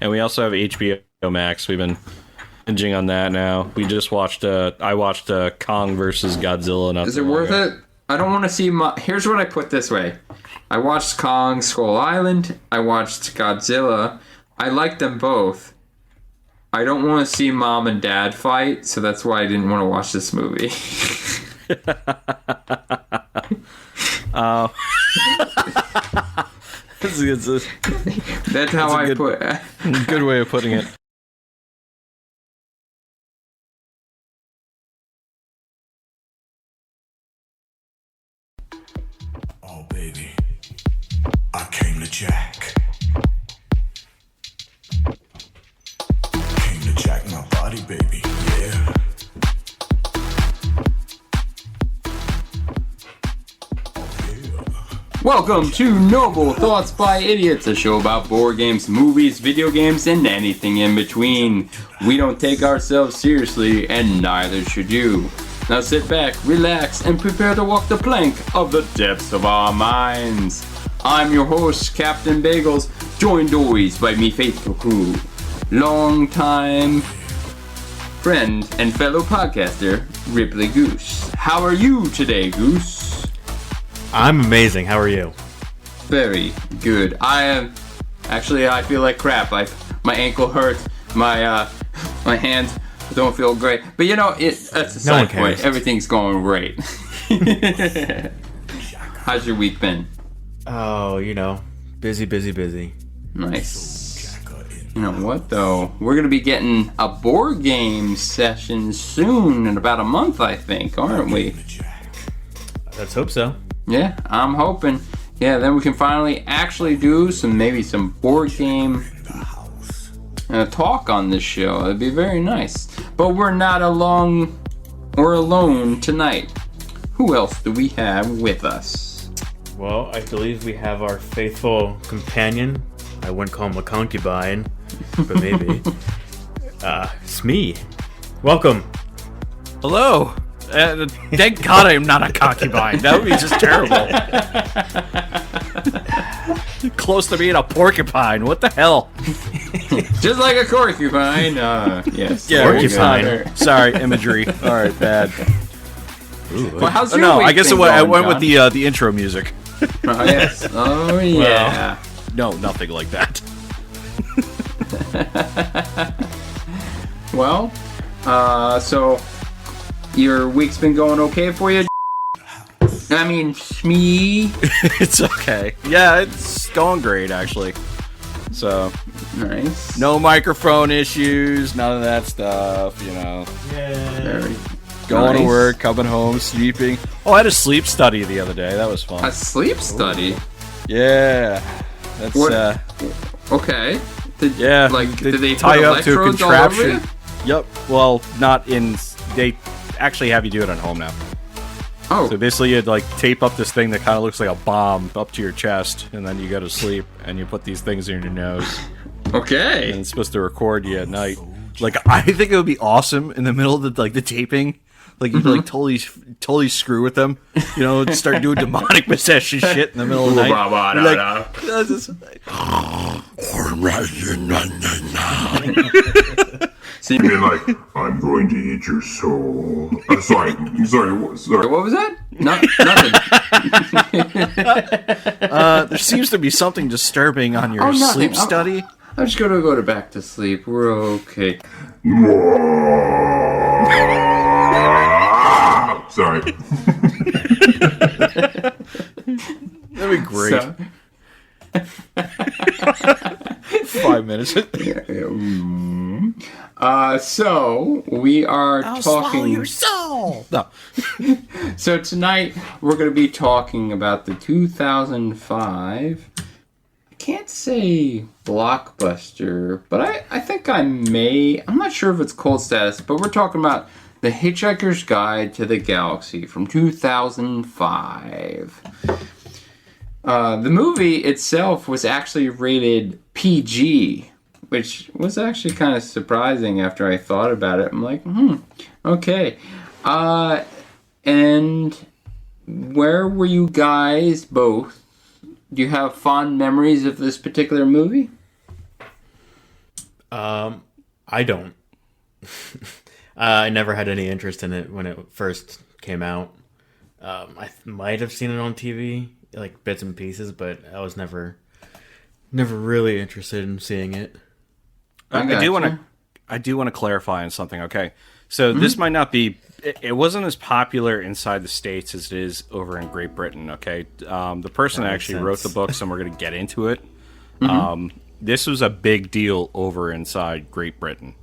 And we also have HBO Max. We've been binging on that now. We just watched, I watched Kong versus Godzilla. Is it worth it? I don't want to see... Here's what I put this way. I watched Kong Skull Island. I watched Godzilla. I liked them both. I don't want to see mom and dad fight, so that's why I didn't want to watch this movie. That's how I put it. Good way of putting it. Oh, baby, I came to jack. Came to jack my body, baby, yeah. Welcome to Noble Thoughts by Idiots, a show about board games, movies, video games, and anything in between. We don't take ourselves seriously, and neither should you. Now sit back, relax, and prepare to walk the plank of the depths of our minds. I'm your host, Captain Bagels, joined always by me faithful crew. Long-time friend and fellow podcaster, RipleyGoose. How are you today, Goose? I'm amazing. How are you? Very good. I feel like crap. My ankle hurts. My hands don't feel great. But you know, that's a side point. Everything's going great. How's your week been? Oh, busy. Nice. You know what, though? We're going to be getting a board game session soon, in about a month, I think, aren't we? Let's hope so. Yeah, I'm hoping. Yeah, then we can finally actually do some board game talk on this show. It'd be very nice. But we're not alone tonight. Who else do we have with us? Well, I believe we have our faithful companion. I wouldn't call him a concubine, but maybe. Smee. Welcome. Hello. Thank God I'm not a concubine. That would be just terrible. Close to being a porcupine. What the hell? Just like a porcupine. Yes. Yeah, porcupine. Sorry, imagery. All right, bad. Ooh, well, how's your week I guess been I going, went John? with the intro music. Oh, yes. Oh, yeah. No, nothing like that. Well, so your week's been going okay for you? I mean, Smee. It's okay. Yeah, it's going great, actually. So, Nice. no microphone issues, none of that stuff, Very Going nice. to work, coming home, sleeping. Oh, I had a sleep study the other day. That was fun. A sleep study? Yeah. That's, What? Okay. Did they tie put you up to a electrodes all over contraption. you? Yep. Well, not in... They actually have you do it at home now. Oh. So basically you'd tape up this thing that kind of looks like a bomb up to your chest, and then you go to sleep, and you put these things in your nose. Okay. And it's supposed to record you at night. I think it would be awesome in the middle of the taping. You'd totally screw with them. Start doing demonic possession shit in the middle of the night. See, I'm going to eat your soul. Sorry. what was that? Nothing. There seems to be something disturbing on your nothing. sleep study. I'm just gonna go back to sleep. We're okay. Sorry. That'd be great. 5 minutes. So we are talking. your soul. No. So tonight we're going to be talking about the 2005. I can't say blockbuster, but I think I may. I'm not sure if it's cult status, but we're talking about The Hitchhiker's Guide to the Galaxy from 2005. The movie itself was actually rated PG, which was actually kind of surprising after I thought about it. I'm like, okay. And where were you guys both? Do you have fond memories of this particular movie? I don't. I never had any interest in it when it first came out. I might have seen it on TV, like bits and pieces, but I was never really interested in seeing it. I do want to clarify on something. Okay, so this might not be. It wasn't as popular inside the States as it is over in Great Britain. Okay, the person that actually wrote the books, and we're going to get into it. This was a big deal over inside Great Britain.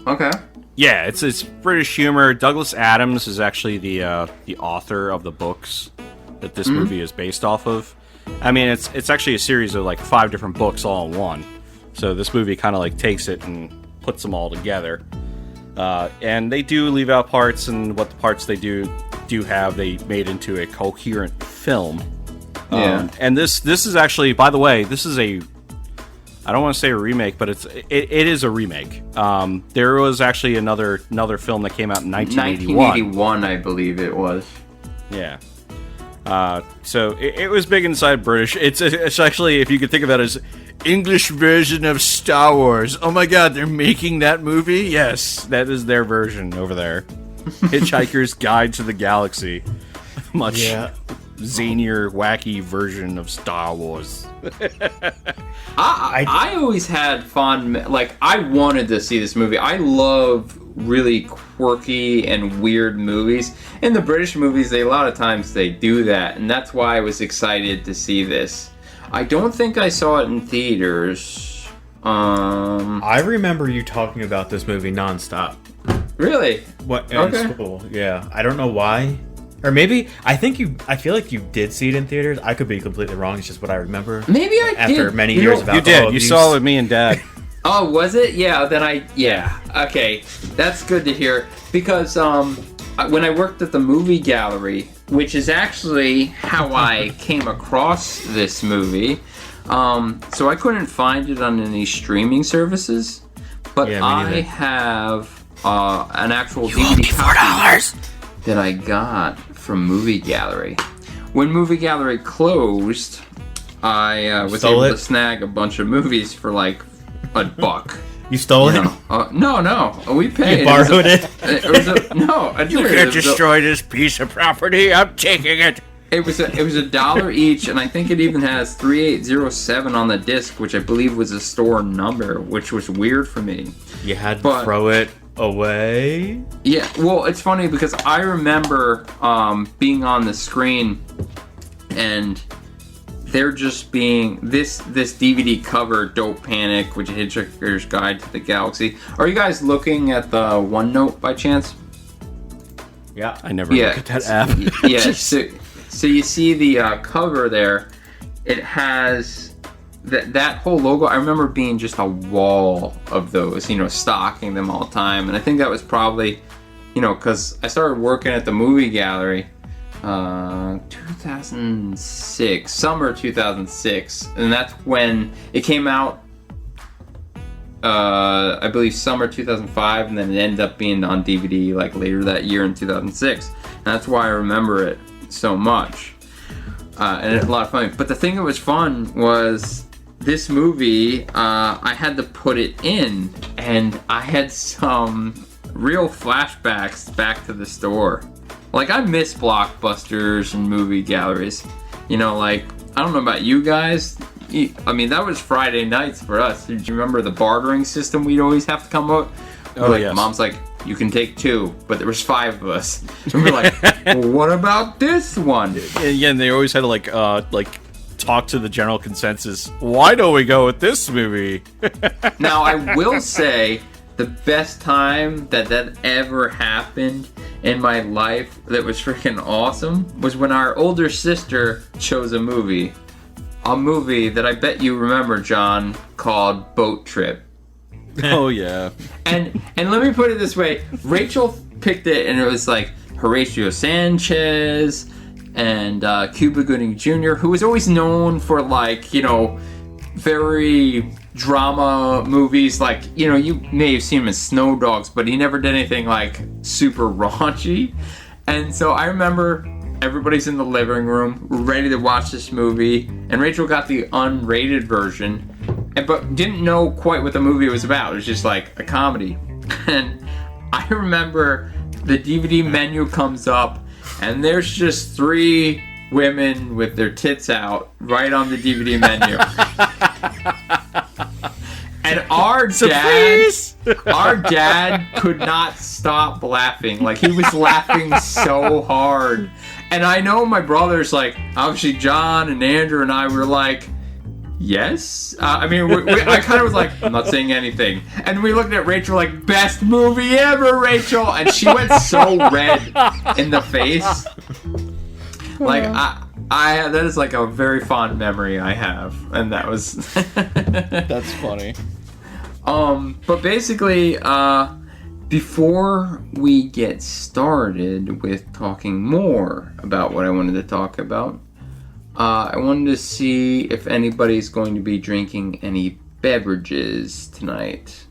Okay. Yeah, it's British humor. Douglas Adams is actually the author of the books that this movie is based off of. I mean, it's actually a series of like 5 different books all in one. So this movie kind of like takes it and puts them all together. And they do leave out parts, and what the parts they do have, they made into a coherent film. And this is actually, by the way, this is I don't want to say a remake, but it is a remake. There was actually another film that came out in 1981. 1981, I believe it was. Yeah. So it was big inside British. It's actually, if you could think of it as English version of Star Wars. Oh my God, they're making that movie? Yes, that is their version over there. Hitchhiker's Guide to the Galaxy. Much zanier, wacky version of Star Wars. I always had I wanted to see this movie. I love really quirky and weird movies. In the British movies, a lot of times they do that, and that's why I was excited to see this. I don't think I saw it in theaters. I remember you talking about this movie nonstop. Really? What? In school? Yeah. I don't know why. Or maybe, I feel like you did see it in theaters. I could be completely wrong. It's just what I remember. Maybe I did. After many years of alcohol You did. abuse. You saw it with me and Dad. Oh, was it? Yeah, okay. That's good to hear. Because when I worked at the movie gallery, which is actually how I came across this movie, so I couldn't find it on any streaming services, but I have an actual DVD copy that I got from Movie Gallery. When Movie Gallery closed, I was able to snag a bunch of movies for like $1. You stole it? No. We paid. You borrowed it? You can't destroy this piece of property. I'm taking it. It was $1 each, and I think it even has 3807 on the disc, which I believe was a store number, which was weird for me. You had to throw it away? Yeah, well, it's funny because I remember being on the screen and there just being this DVD cover, Dope Panic, which is Hitchhiker's Guide to the Galaxy. Are you guys looking at the OneNote by chance? Yeah. I never look at that app. Yeah, so you see the cover there. It has that whole logo. I remember being just a wall of those, stocking them all the time. And I think that was probably, because I started working at the movie gallery 2006, summer 2006. And that's when it came out, I believe summer 2005, and then it ended up being on DVD like later that year in 2006. And that's why I remember it so much. And it's a lot of fun. But the thing that was fun was this movie, I had to put it in, and I had some real flashbacks back to the store. Like, I miss Blockbusters and movie galleries. I don't know about you guys. I mean, that was Friday nights for us. Did you remember the bartering system we'd always have to come up? Oh, yes. Mom's like, you can take 2, but there was 5 of us. And we're like, well, what about this one? And they always had to talk to the general consensus. Why don't we go with this movie? Now, I will say the best time that ever happened in my life that was freaking awesome was when our older sister chose a movie that I bet you remember, John, called Boat Trip. Oh, yeah. And let me put it this way. Rachel picked it, and it was like Horatio Sanchez and Cuba Gooding Jr., who was always known for, very drama movies. You may have seen him in Snow Dogs, but he never did anything, super raunchy. And so I remember everybody's in the living room, ready to watch this movie, and Rachel got the unrated version. but didn't know quite what the movie was about. It was just like a comedy. And I remember the DVD menu comes up, and there's just 3 women with their tits out right on the DVD menu. And our dad could not stop laughing. Like, he was laughing so hard. And I know my brothers, like, obviously John and Andrew and I were like, yes? I kind of was like, I'm not saying anything. And we looked at Rachel like, best movie ever, Rachel! And she went so red in the face. Like, I that is like a very fond memory I have. And that was... That's funny. But basically, before we get started with talking more about what I wanted to talk about, I wanted to see if anybody's going to be drinking any beverages tonight.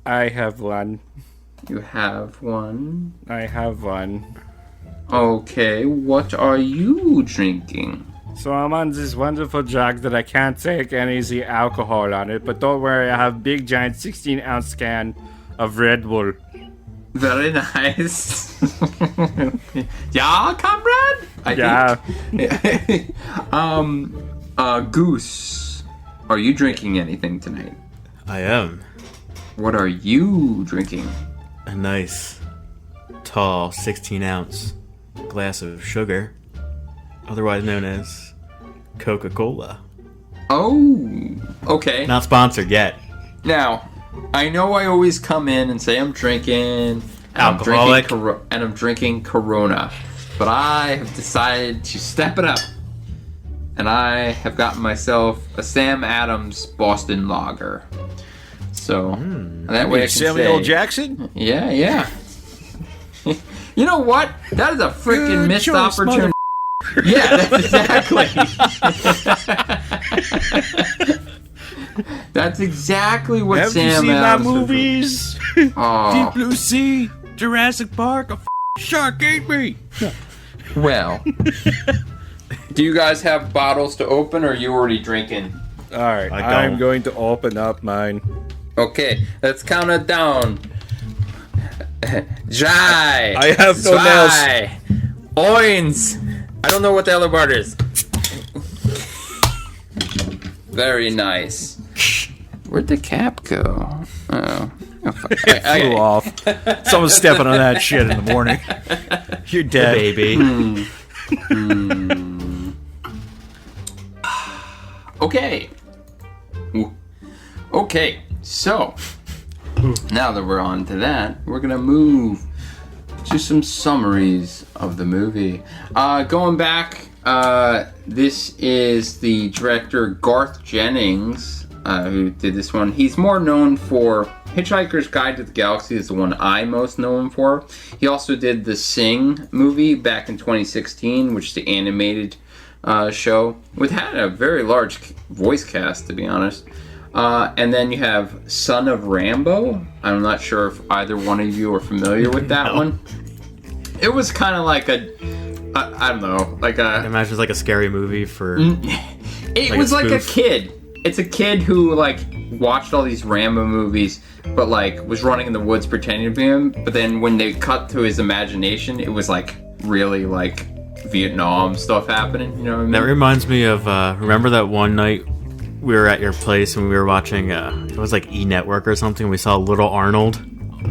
I have one. You have one? I have one. Okay, what are you drinking? So I'm on this wonderful jug that I can't take any of the alcohol on it, but don't worry, I have big giant 16-ounce can of Red Bull. Very nice. Yeah, comrade? Yeah. Goose, are you drinking anything tonight? I am. What are you drinking? A nice, tall, 16-ounce glass of sugar, otherwise known as Coca-Cola. Oh, okay. Not sponsored yet. Now, I know I always come in and say I'm drinking, Alcoholic. and I'm drinking Corona, but I have decided to step it up, and I have gotten myself a Sam Adams Boston Lager. So that way I can Samuel say, Jackson? yeah. You know what? That is a freaking Good missed choice, opportunity. Yeah, that's exactly. That's exactly what Have Sam you seen my Adams would do. movies? Oh, Deep Blue Sea, Jurassic Park, a shark ate me. well. Do you guys have bottles to open, or are you already drinking? All right, I don't. I'm going to open up mine. Okay, let's count it down. Dry. I have no nails. Zwei. Oins. I don't know what the other word is. Very nice. Where'd the cap go? Oh. Flew off. Someone's stepping on that shit in the morning. You're dead, Baby. Okay. Okay, so now that we're on to that, we're gonna move to some summaries of the movie. Going back, this is the director Garth Jennings who did this one. He's more known for Hitchhiker's Guide to the Galaxy is the one I'm most known for. He also did the Sing movie back in 2016, which is the animated show, which had a very large voice cast, to be honest. And then you have Son of Rambo. I'm not sure if either one of you are familiar with that one. It was kind of like I don't know, like I imagine it's like a scary movie for... It like was a like a spoof. kid. It's a kid who, like, watched all these Rambo movies, but, like, was running in the woods pretending to be him. But then when they cut to his imagination, it was, like, really, like, Vietnam stuff happening. You know what I mean? That reminds me of, remember that one night we were at your place and we were watching, it was like E-Network or something. We saw Little Arnold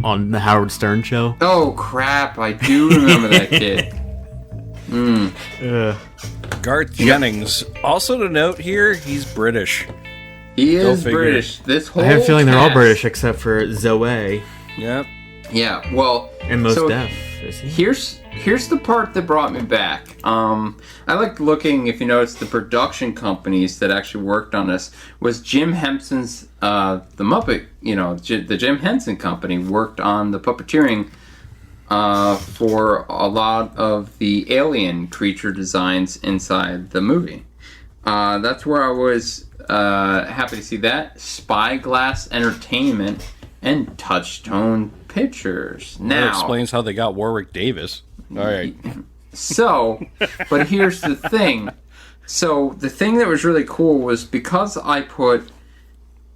on the Howard Stern show. Oh, crap. I do remember that kid. Garth Jennings. Also to note here, he's British. He Go is figure. British. This whole I have a feeling they're all cast- British except for Zoe Yep. Yeah, well... and Mos so Def. Is he? Here's the part that brought me back. I like looking, if you notice, the production companies that actually worked on this was Jim Henson's, the Muppet, the Jim Henson Company worked on the puppeteering for a lot of the alien creature designs inside the movie. That's where I was happy to see that. Spyglass Entertainment and Touchstone Pictures. That Now, explains how they got Warwick Davis. All right. so, but here's the thing. So the thing that was really cool was because I put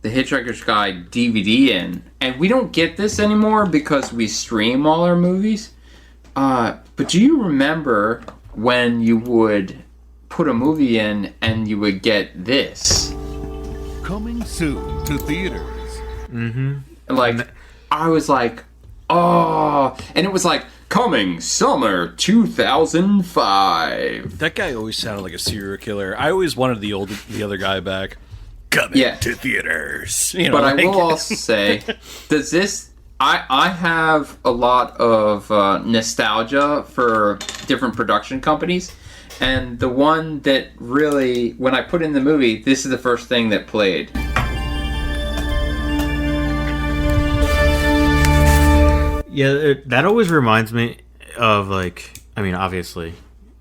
the Hitchhiker's Guide DVD in, and we don't get this anymore because we stream all our movies. But do you remember when you would put a movie in and you would get this? Coming soon to theaters. Mm-hmm. Like, I was like, oh, and it was like, coming summer 2005. That guy always sounded like a serial killer. I always wanted the other guy back. Coming to theaters. You know, but I will also say, does this... I have a lot of nostalgia for different production companies, and the one that really, when I put in the movie, this is the first thing that played. Yeah, that always reminds me of, like, I mean, obviously,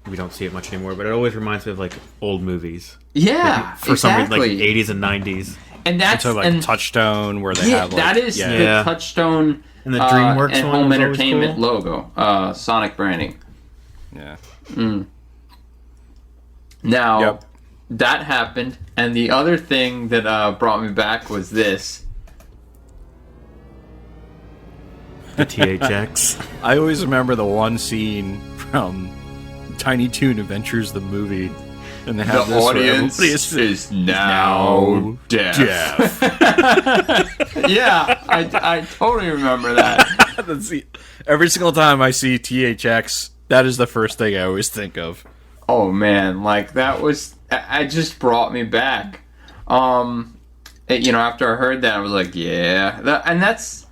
we don't see it much anymore, but it always reminds me of, like, old movies. Yeah, like, for some reason, like, 80s and 90s. And that's... So, like, Touchstone, where they have, like... that is the Touchstone and the DreamWorks and one Home was Entertainment cool. logo. Sonic branding. Yeah. Now, that happened, and the other thing that brought me back was this. The THX. I always remember the one scene from Tiny Toon Adventures, the movie, and they have The this audience where everybody is now deaf. Yeah, I totally remember that. Every single time I see THX, that is the first thing I always think of. Oh man, like that was... It just brought me back. After I heard that, I was like, yeah. That's...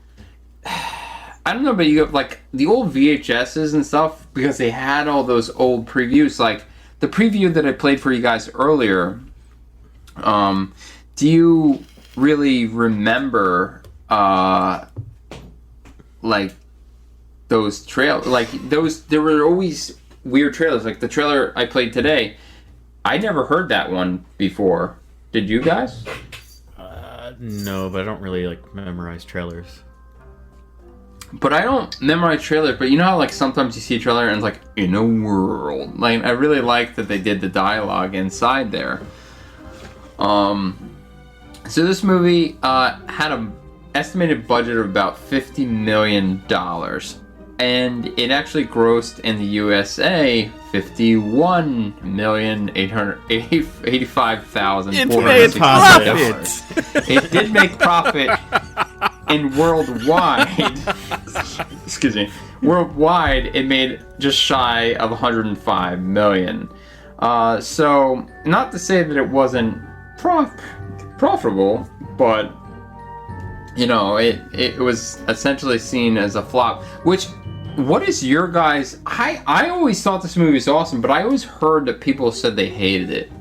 I don't know, but you have, like, the old VHSs and stuff, because they had all those old previews, like, the preview that I played for you guys earlier, do you really remember, like, those trailers? Like, there were always weird trailers, like the trailer I played today. I never heard that one before. Did you guys? No, but I don't really, like, memorize trailers. But I don't memorize trailers, but you know how, like, sometimes you see a trailer and it's like, in a world. Like, I really like that they did the dialogue inside there. So this movie had an estimated budget of about $50 million. And it actually grossed in the USA $51,885,460. It did make profit in worldwide. Excuse me. Worldwide, it made just shy of 105 million. So, not to say that it wasn't profitable, but it was essentially seen as a flop. Which, what is your guys? I always thought this movie was awesome, but I always heard that people said they hated it.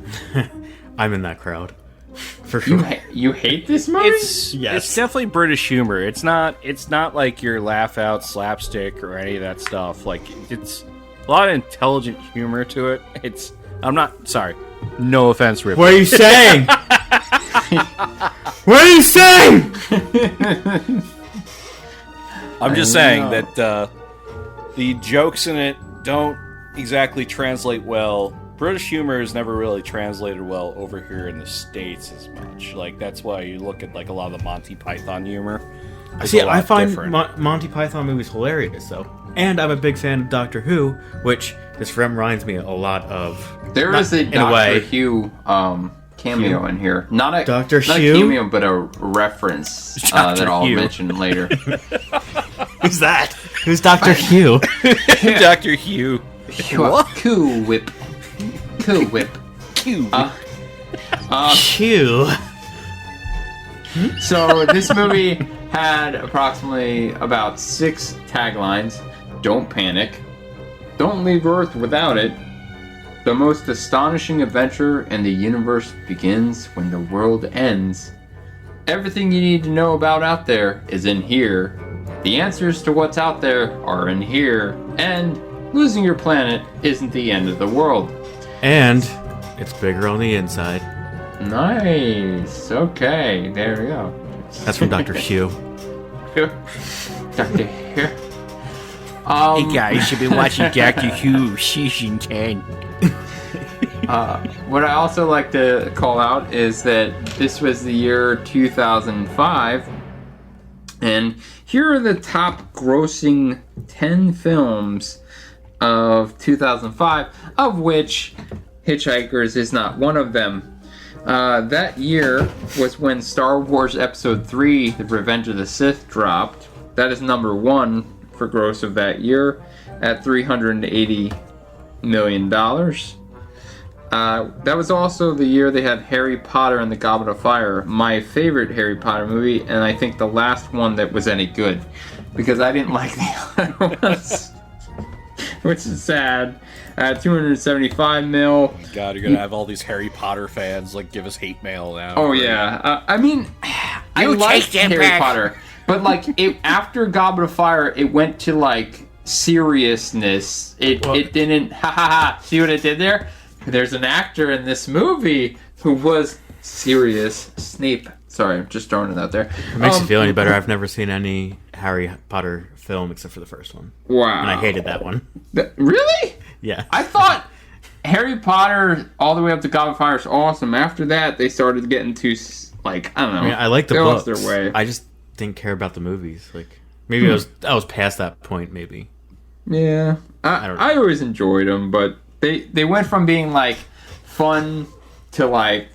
I'm in that crowd, for sure. You hate this movie? It's definitely British humor. It's not like your laugh out slapstick or any of that stuff. Like, it's a lot of intelligent humor to it. I'm not sorry. No offense, Ripley. What are you saying? What are you saying? I'm just saying that the jokes in it don't exactly translate well. British humor is never really translated well over here in the States as much. Like, that's why you look at, like, a lot of the Monty Python humor. See, I find Monty Python movies hilarious, though. And I'm a big fan of Doctor Who, which this reminds me a lot of... There is a Doctor Who cameo in here. Not a cameo, but a reference that I'll mention later. Who's that? Who's Dr. Hugh? Dr. Hugh. Cool Whip. Cool Whip. Hugh. Hugh. So this movie had approximately about 6 taglines. Don't panic. Don't leave Earth without it. The most astonishing adventure in the universe begins when the world ends. Everything you need to know about out there is in here. The answers to what's out there are in here. And losing your planet isn't the end of the world. And it's bigger on the inside. Nice. Okay, there we go. That's from Dr. Hugh. Dr. Hugh. Hey guys, you've been watching Dr. Who Season 10. What I also like to call out is that this was the year 2005, and here are the top grossing 10 films of 2005, of which Hitchhikers is not one of them. That year was when Star Wars Episode 3, The Revenge of the Sith, dropped. That is number 1 for gross of that year at $380 million. That was also the year they had Harry Potter and the Goblet of Fire, my favorite Harry Potter movie, and I think the last one that was any good, because I didn't like the other ones, which is sad. 275 mil. God, you're gonna have all these Harry Potter fans like give us hate mail now. Oh yeah, I mean, I liked Harry Potter, but like after Goblet of Fire, it went to like seriousness. It didn't. Ha ha ha! See what it did there? There's an actor in this movie who was serious. Snape. Sorry, I'm just throwing it out there. It makes you feel any better. I've never seen any Harry Potter film except for the first one. Wow. And I hated that one. Really? Yeah. I thought Harry Potter all the way up to Goblet of Fire is awesome. After that, they started getting too, like, I don't know. I mean, I like the they books. lost their way. I just didn't care about the movies. Like, maybe I was past that point, maybe. Yeah. I always enjoyed them, but they went from being, like, fun to, like,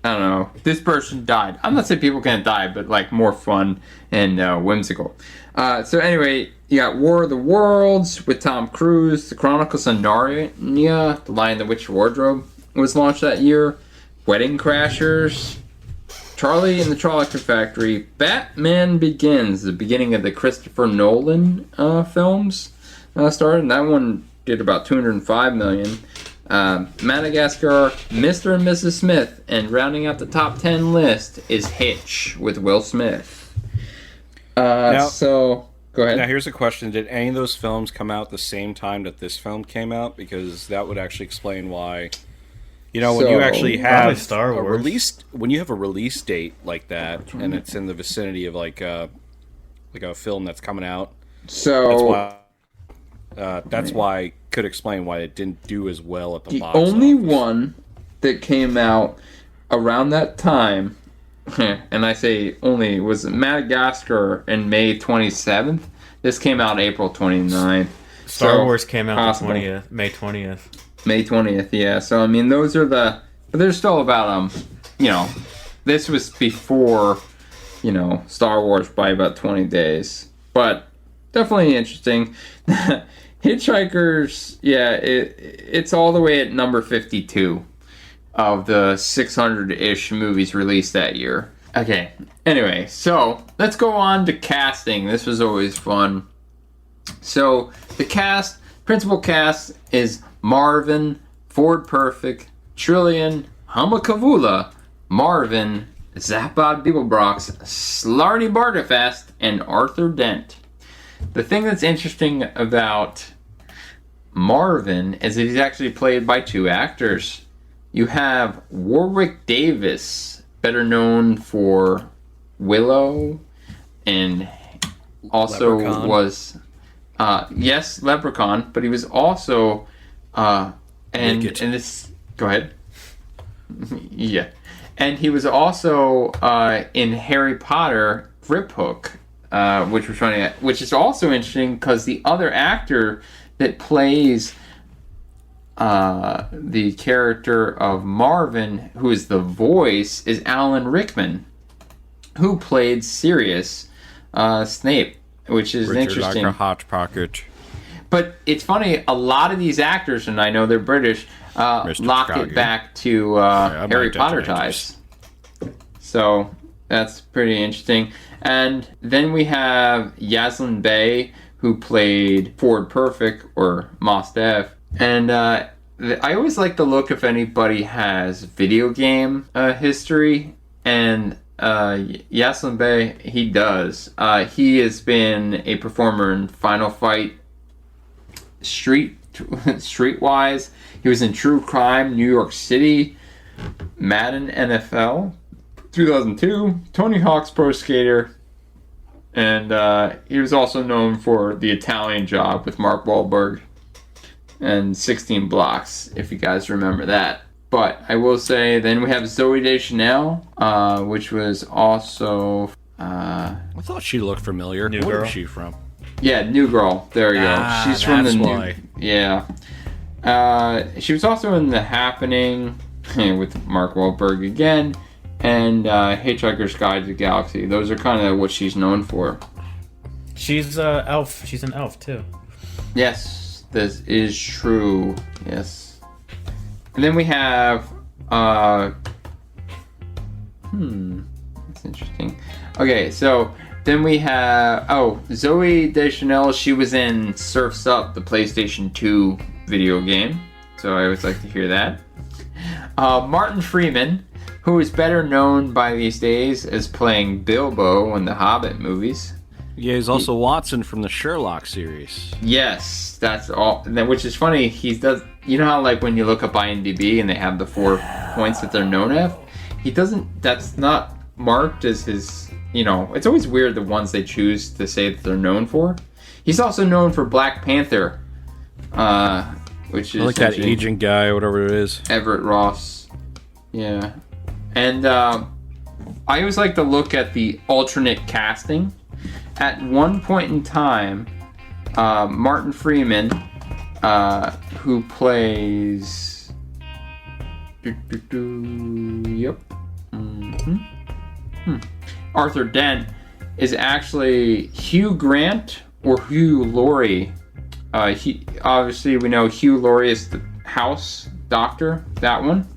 I don't know, this person died. I'm not saying people can't die, but, like, more fun and whimsical. So anyway, you got War of the Worlds with Tom Cruise, The Chronicles of Narnia, The Lion, the Witch, Wardrobe was launched that year, Wedding Crashers, Charlie and the Chocolate Factory, Batman Begins, the beginning of the Christopher Nolan films started, and that one did about $205 million. Madagascar, Mr. and Mrs. Smith, and rounding out the top 10 list is Hitch with Will Smith. So, go ahead. Now, here's a question. Did any of those films come out the same time that this film came out? Because that would actually explain why... You know, when you actually have Star Wars. when you have a release date like that, and it's in the vicinity of like a film that's coming out, So... that's why could explain why it didn't do as well at the The box only office. one that came out around that time, and I say only, was Madagascar in May 27th. This came out April 29th. Star Wars came out possible. May 20th. May 20th, yeah. So, I mean, those are the... But there's still about, you know... This was before, you know, Star Wars by about 20 days. But definitely interesting. Hitchhikers, yeah, it's all the way at number 52 of the 600-ish movies released that year. Okay, anyway, so let's go on to casting. This was always fun. So the principal cast is Marvin, Ford Perfect, Trillian, Humakavula, Marvin, Zapad Beeblebrox, Slarty Bartafast, and Arthur Dent. The thing that's interesting about Marvin is that he's actually played by two actors. You have Warwick Davis, better known for Willow, and also Leprechaun. was, yes, Leprechaun, but he was also, and this, go ahead. Yeah. And he was also in Harry Potter, Griphook, which is also interesting because the other actor that plays the character of Marvin, who is the voice, is Alan Rickman, who played Sirius Snape, which is interesting. Like a hot pocket. But it's funny, a lot of these actors, and I know they're British, lock it back to Harry Potter ties. So that's pretty interesting. And then we have Yaslin Bey, who played Ford Perfect or Mos Def. And I always like to look if anybody has video game history. And Yaslin Bey, he does. He has been a performer in Final Fight, Streetwise. He was in True Crime, New York City, Madden NFL, 2002, Tony Hawk's Pro Skater, and he was also known for The Italian Job with Mark Wahlberg. and 16 blocks, if you guys remember that. But I will say, then we have Zoe Deschanel, which was also... I thought she looked familiar. New Where Girl? is she from? Yeah, New Girl. There you go. She's from the that's new... why. Yeah. She was also in The Happening with Mark Wahlberg again, and Hitchhiker's Guide to the Galaxy. Those are kind of what she's known for. She's Elf. She's an elf too. Yes, this is true. Yes. And then we have that's interesting. Okay, so then we have Zoe Deschanel. She was in Surf's Up, the PlayStation 2 video game. So I always like to hear that. Martin Freeman, who is better known by these days as playing Bilbo in the Hobbit movies. Yeah, he's also Watson from the Sherlock series. Yes, that's all. Which is funny. He does. You know how like when you look up IMDb and they have the 4 points that they're known at. He doesn't. That's not marked as his. You know, it's always weird the ones they choose to say that they're known for. He's also known for Black Panther, which is I like that agent guy, whatever it is. Everett Ross. Yeah, and I always like to look at the alternate casting. At one point in time, Martin Freeman, who plays... Yep. Arthur Dent, is actually Hugh Grant or Hugh Laurie. Obviously, we know Hugh Laurie is the house doctor, that one.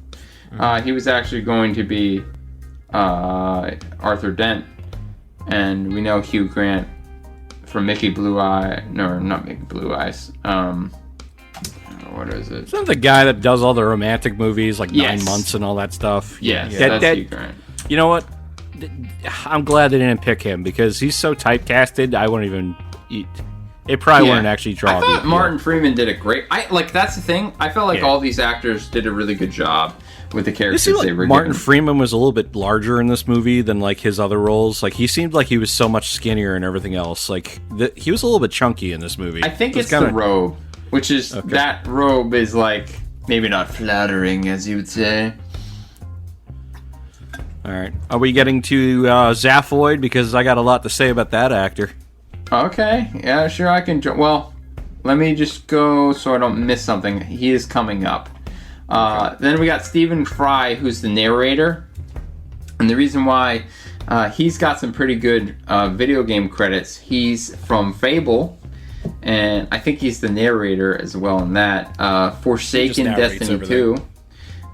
He was actually going to be Arthur Dent. And we know Hugh Grant from Mickey Blue Eye. No, not Mickey Blue Eyes. What is it? Isn't that the guy that does all the romantic movies, like Yes. 9 Months and all that stuff? Yes, That- that's Hugh Grant. You know what? I'm glad they didn't pick him because he's so typecasted. I wouldn't even eat. It probably wouldn't actually draw. I the thought appeal. Martin Freeman did a great... that's the thing. I felt like Yeah. all these actors did a really good job with the It characters seemed they like were Martin given. Freeman was a little bit larger in this movie than like his other roles. Like he seemed like he was so much skinnier and everything else. Like he was a little bit chunky in this movie. I think It was it's the robe, which is... Okay. That robe is like... Maybe not flattering, as you would say. All right, are we getting to Zaphoid? Because I got a lot to say about that actor. Okay, yeah, sure, I can... Well, let me just go so I don't miss something. He is coming up. Then we got Stephen Fry, who's the narrator. And the reason why he's got some pretty good video game credits, he's from Fable, and I think he's the narrator as well in that. Forsaken narrates Destiny everything. 2.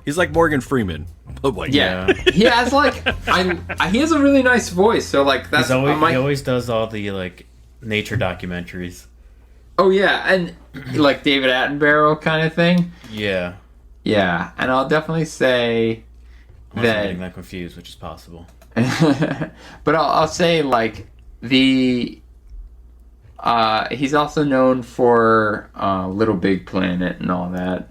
He's like Morgan Freeman. But like, Yeah, he has like... he has a really nice voice, so like that's... He he always does all the like nature documentaries. Oh yeah, and like David Attenborough kind of thing. Yeah. Yeah, and I'll definitely say Unless I'm getting that confused, which is possible. but I'll say like the he's also known for Little Big Planet and all that.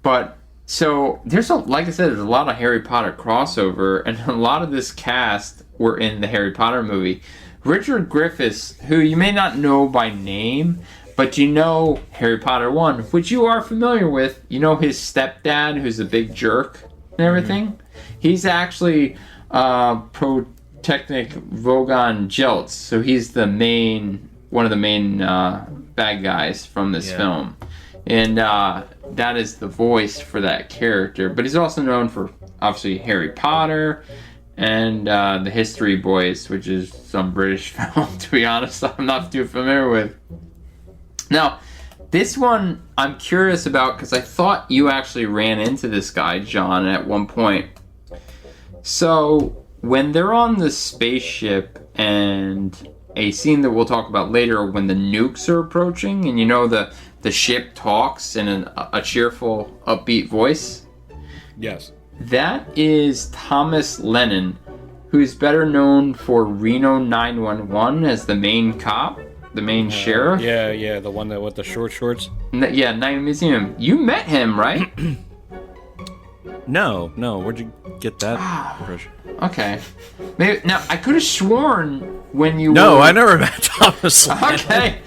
But so there's like I said, there's a lot of Harry Potter crossover, and a lot of this cast were in the Harry Potter movie. Richard Griffiths, who you may not know by name, but you know Harry Potter 1, which you are familiar with. You know his stepdad, who's a big jerk and everything. Mm-hmm. He's actually Protechnic Vogon Jeltz, so he's one of the main bad guys from this film. And that is the voice for that character. But he's also known for, obviously, Harry Potter and The History Boys, which is some British film, to be honest, I'm not too familiar with. Now, this one I'm curious about because I thought you actually ran into this guy, John, at one point. So, when they're on the spaceship and a scene that we'll talk about later when the nukes are approaching and you know the ship talks in a cheerful, upbeat voice. Yes. That is Thomas Lennon, who's better known for Reno 911 as the main cop, the main sheriff. Yeah, the one that with the short shorts. Yeah, Night Museum. You met him, right? No. Where'd you get that impression? Okay. Maybe, now, I could have sworn when you No, were... I never met Thomas. Okay.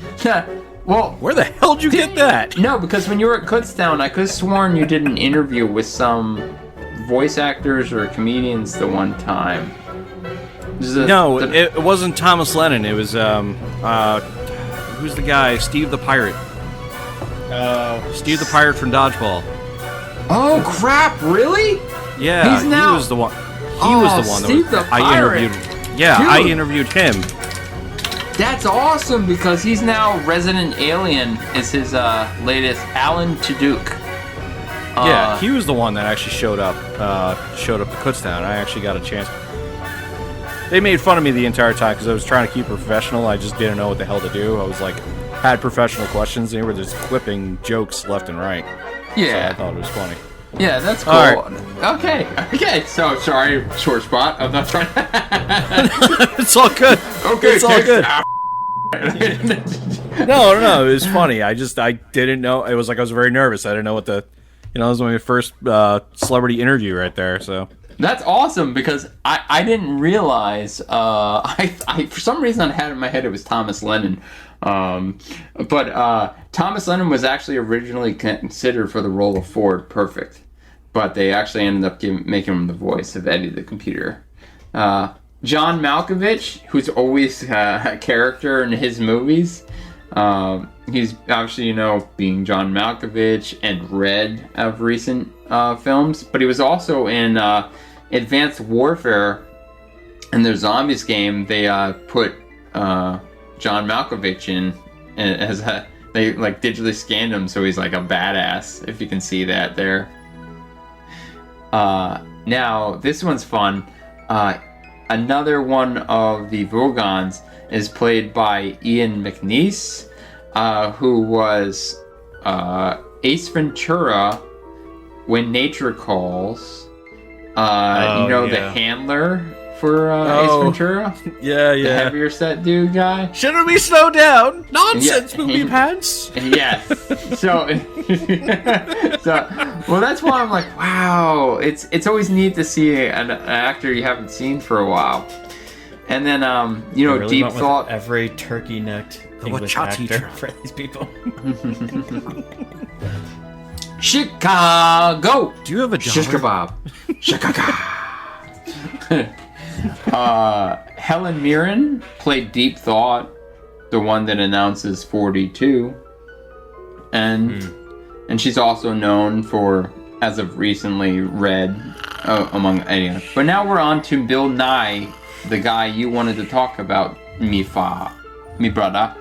Well, Where the hell did you get that? no, because when you were at Kutztown, I could have sworn you did an interview with some voice actors or comedians the one time. No, it wasn't Thomas Lennon. It was who's the guy? Steve the Pirate. Steve the Pirate from Dodgeball. Oh crap! Really? Yeah, He's now- he was the one. He was the one Steve the that I Pirate. interviewed. Yeah, Dude. I interviewed him. That's awesome because he's now Resident Alien. Is his latest Alan Tudyk. Yeah, he was the one that actually showed up at Kutztown. I actually got a chance. They made fun of me the entire time because I was trying to keep it professional. I just didn't know what the hell to do. I was like, had professional questions, and they were just clipping jokes left and right. Yeah. So I thought it was funny. Yeah, that's cool. All right. Okay. So sorry, short spot. I'm not trying. It's all good. Okay, it's all good. No, it was funny. I didn't know. It was like I was very nervous. I didn't know what the, it was my first celebrity interview right there. So That's awesome because I didn't realize. I for some reason I had in my head it was Thomas Lennon. But Thomas Lennon was actually originally considered for the role of Ford Perfect, but they actually ended up making him the voice of Eddie the computer. John Malkovich, who's always a character in his movies, he's obviously, being John Malkovich and Red of recent films, but he was also in Advanced Warfare. In their Zombies game, they put John Malkovich in as they digitally scanned him, so he's like a badass, if you can see that there. Now, this one's fun. Another one of the Vogons is played by Ian McNeice, who was Ace Ventura, When Nature Calls. The handler for Ace Ventura? yeah. The heavier set dude guy? Shouldn't we slow down? Nonsense, movie pants. Yes. So, well, that's why I'm like, wow. It's always neat to see an actor you haven't seen for a while. And then, really Deep went with Thought. every turkey-necked English actor for these people. Chicago. Do you have a Shish dollar? kebab. Chicago. Helen Mirren played Deep Thought, the one that announces 42, and she's also known for, as of recently, Red, among any. But now we're on to Bill Nye, the guy you wanted to talk about, me brother.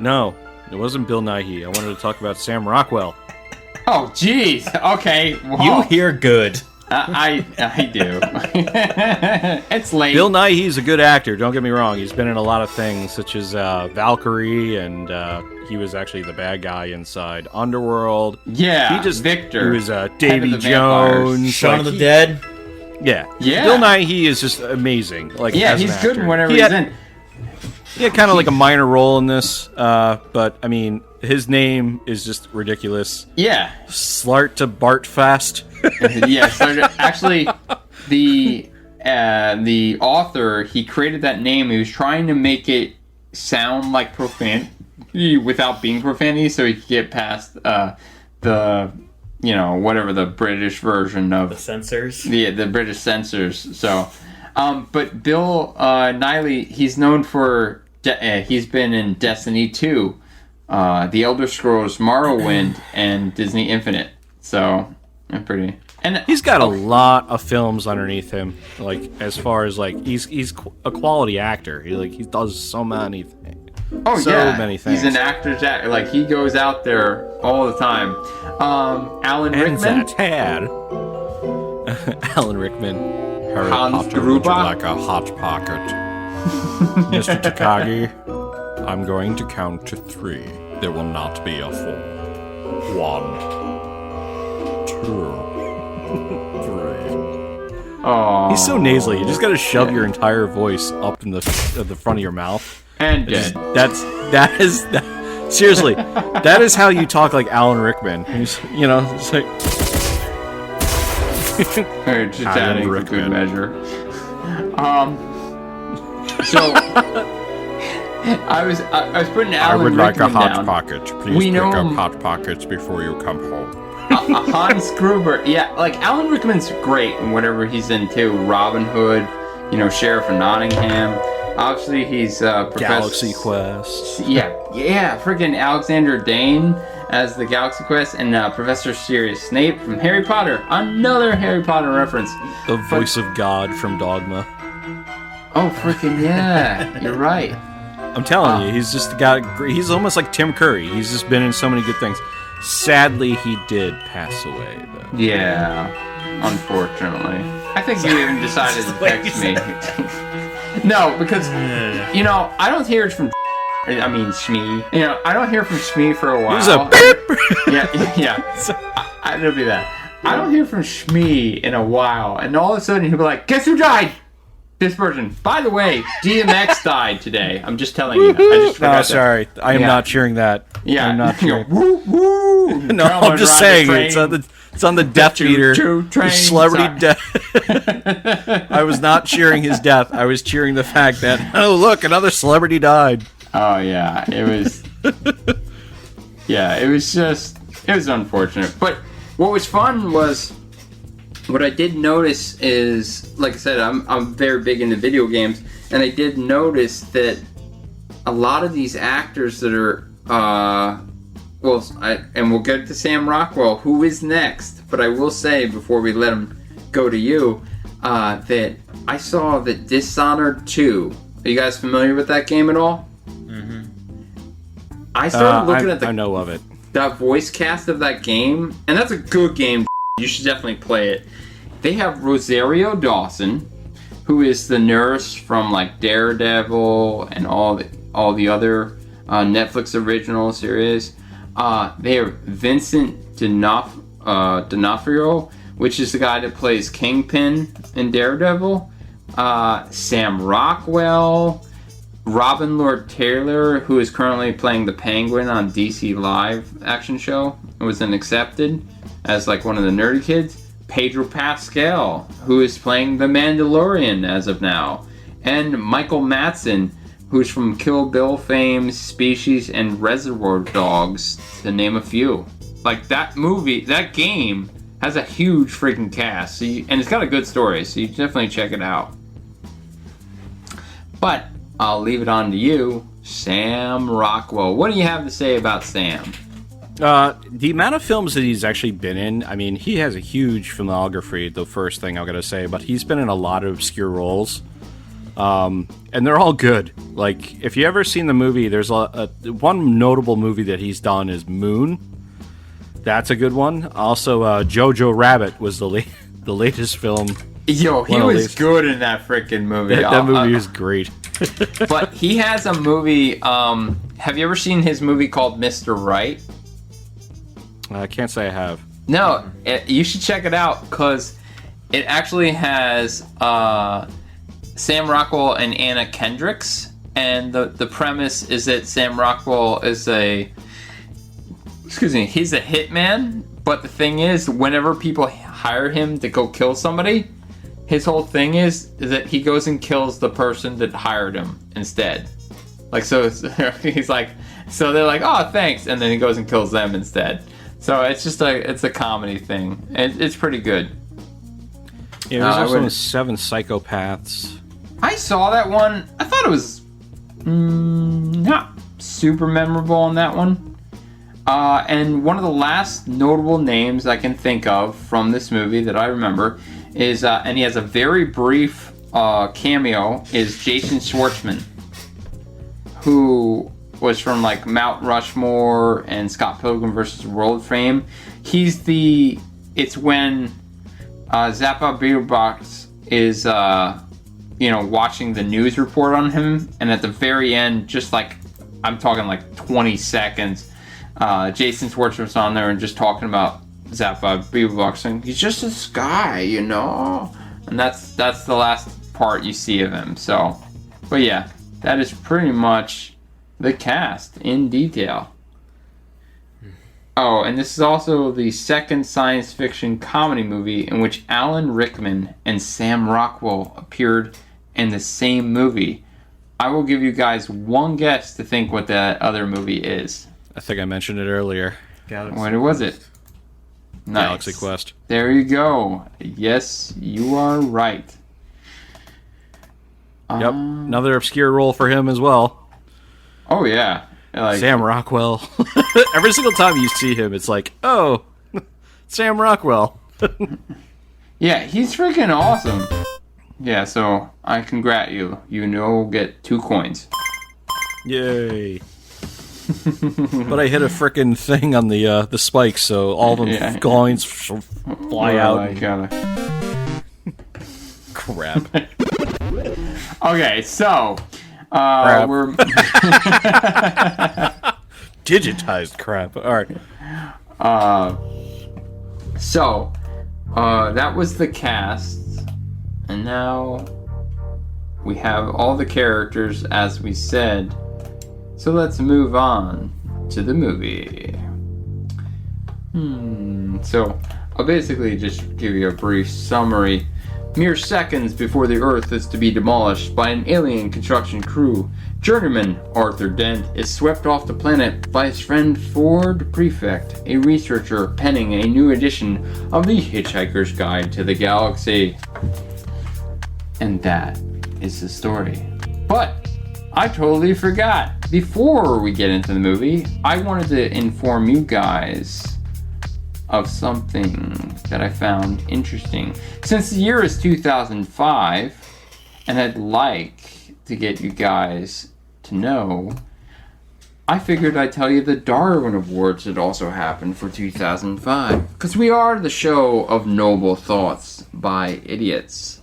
No, it wasn't Bill Nighy. I wanted to talk about Sam Rockwell. Oh, jeez. Okay. Whoa. You hear good. I do. It's late. Bill Nighy's a good actor, don't get me wrong. He's been in a lot of things, such as Valkyrie, and he was actually the bad guy inside Underworld. Yeah, He Victor. was Head Davy of the Vampires. Jones. Shaun of the Dead. Yeah. Yeah. Bill Nighy is just amazing. Yeah, as an he's good actor. whenever He he's had- in. He had kind of like a minor role in this, but I mean, his name is just ridiculous. Yeah. Slart to Bartfast. Yeah, so actually, the author, he created that name. He was trying to make it sound like profanity without being profanity, so he could get past the whatever the British version of The censors. the British censors. So, but Bill Nighy, he's known for he's been in Destiny 2, The Elder Scrolls Morrowind, and Disney Infinite. So. I'm pretty, and He's got a lot of films underneath him. Like as far as he's a quality actor. He does so many things. Many things. He's an actor's actor. Like he goes out there all the time. Alan And Rickman. Tad. Alan Rickman. Harry Hans Potter, Gruber. would you like a hot pocket? Mr. Takagi, I'm going to count to 3. There will not be a 4. 1. 2, 3. Oh, He's so nasally. You just gotta shove your entire voice up in the front of your mouth. and It's dead. just- seriously, that is how you talk like Alan Rickman. He's, it's like Just Alan adding for Rickman. good measure. So I was putting I Alan would like a Rickman hot down. pocket. Please We pick know up him- hot pockets before you come home. Hans Gruber. Yeah, like Alan Rickman's great in whatever he's in too. Robin Hood, Sheriff of Nottingham. Obviously, he's Galaxy Quest. Yeah, freaking Alexander Dane as the Galaxy Quest, and Professor Sirius Snape from Harry Potter. Another Harry Potter reference. The voice of God from Dogma. Oh, freaking yeah! You're right. I'm telling you, he's just he's almost like Tim Curry. He's just been in so many good things. Sadly, he did pass away, though. Yeah, unfortunately. I think you even decided to text me. No, because, I don't hear it from Smee. I don't hear from Smee for a while. There's a beep! Yeah. It'll be that. I don't hear from Smee in a while, and all of a sudden he'll be like, guess who died? This person. By the way, DMX died today. I'm just telling you. I just forgot that. Sorry. I am not cheering that. Yeah. I'm not cheering. Woo, woo. No, I'm just saying. It's on the death meter. Celebrity death. I was not cheering his death. I was cheering the fact that, oh, look, another celebrity died. Oh, yeah. It was... yeah, it was unfortunate. But what was fun was... What I did notice is, like I said, I'm very big into video games, and I did notice that a lot of these actors that are, and we'll get to Sam Rockwell, who is next, but I will say, before we let him go to you, that I saw that Dishonored 2, are you guys familiar with that game at all? Mm-hmm. I started looking at I know of it. That voice cast of that game, and that's a good game. You should definitely play it. They have Rosario Dawson, who is the nurse from like Daredevil and all the other Netflix original series. They have Vincent D'Onofrio, which is the guy that plays Kingpin in Daredevil. Sam Rockwell, Robin Lord Taylor, who is currently playing the Penguin on DC Live action show, and was then accepted as like one of the nerdy kids. Pedro Pascal, who is playing the Mandalorian as of now. And Michael Madsen, who's from Kill Bill fame, Species, and Reservoir Dogs, to name a few. Like, that movie, that game, has a huge freaking cast. And it's got a good story, so you definitely check it out. But, I'll leave it on to you, Sam Rockwell. What do you have to say about Sam? The amount of films that he's actually been in, I mean, he has a huge filmography, the first thing I'm going to say, but he's been in a lot of obscure roles, and they're all good. Like, if you ever seen the movie, there's one notable movie that he's done is Moon. That's a good one. Also, Jojo Rabbit was the latest film. Yo, he was good in that freaking movie. That movie was great. But he has a movie, have you ever seen his movie called Mr. Right? I can't say I have. No, you should check it out because it actually has Sam Rockwell and Anna Kendricks, and the premise is that Sam Rockwell is he's a hitman, but the thing is, whenever people hire him to go kill somebody, his whole thing is that he goes and kills the person that hired him instead. Like, so he's like, so they're like, oh, thanks, and then he goes and kills them instead. So it's just it's a comedy thing. It's pretty good. Yeah, there's also 7 Psychopaths. I saw that one. I thought it was not super memorable on that one. And one of the last notable names I can think of from this movie that I remember is, and he has a very brief cameo, is Jason Schwartzman, who was from like Mount Rushmore and Scott Pilgrim vs. World fame. It's when Zappa Beerbox is, watching the news report on him, and at the very end, just like, I'm talking like 20 seconds, Jason Schwartzman's on there and just talking about Zappa Beerbox, and he's just this guy, and that's the last part you see of him. So, but yeah, that is pretty much the cast in detail. Oh, and this is also the second science fiction comedy movie in which Alan Rickman and Sam Rockwell appeared in the same movie. I will give you guys one guess to think what that other movie is. I think I mentioned it earlier. What was it? Nice. Galaxy Quest. There you go. Yes, you are right. Yep. Another obscure role for him as well. Oh, yeah. Like, Sam Rockwell. Every single time you see him, it's like, oh, Sam Rockwell. yeah, he's freaking awesome. Yeah, so I congrat you. You know, get 2 coins. Yay. But I hit a frickin' thing on the spikes, so all them coins fly out. I gotta... Crap. Okay, so... Crap. We're... Digitized crap. Alright. So, that was the cast. And now we have all the characters as we said. So let's move on to the movie. So I'll basically just give you a brief summary. Mere seconds before the Earth is to be demolished by an alien construction crew, journeyman Arthur Dent is swept off the planet by his friend Ford Prefect, a researcher penning a new edition of the Hitchhiker's Guide to the Galaxy. And that is the story. But I totally forgot. Before we get into the movie, I wanted to inform you guys of something that I found interesting. Since the year is 2005, and I'd like to get you guys to know, I figured I'd tell you the Darwin Awards that also happened for 2005. Because we are the show of noble thoughts by idiots.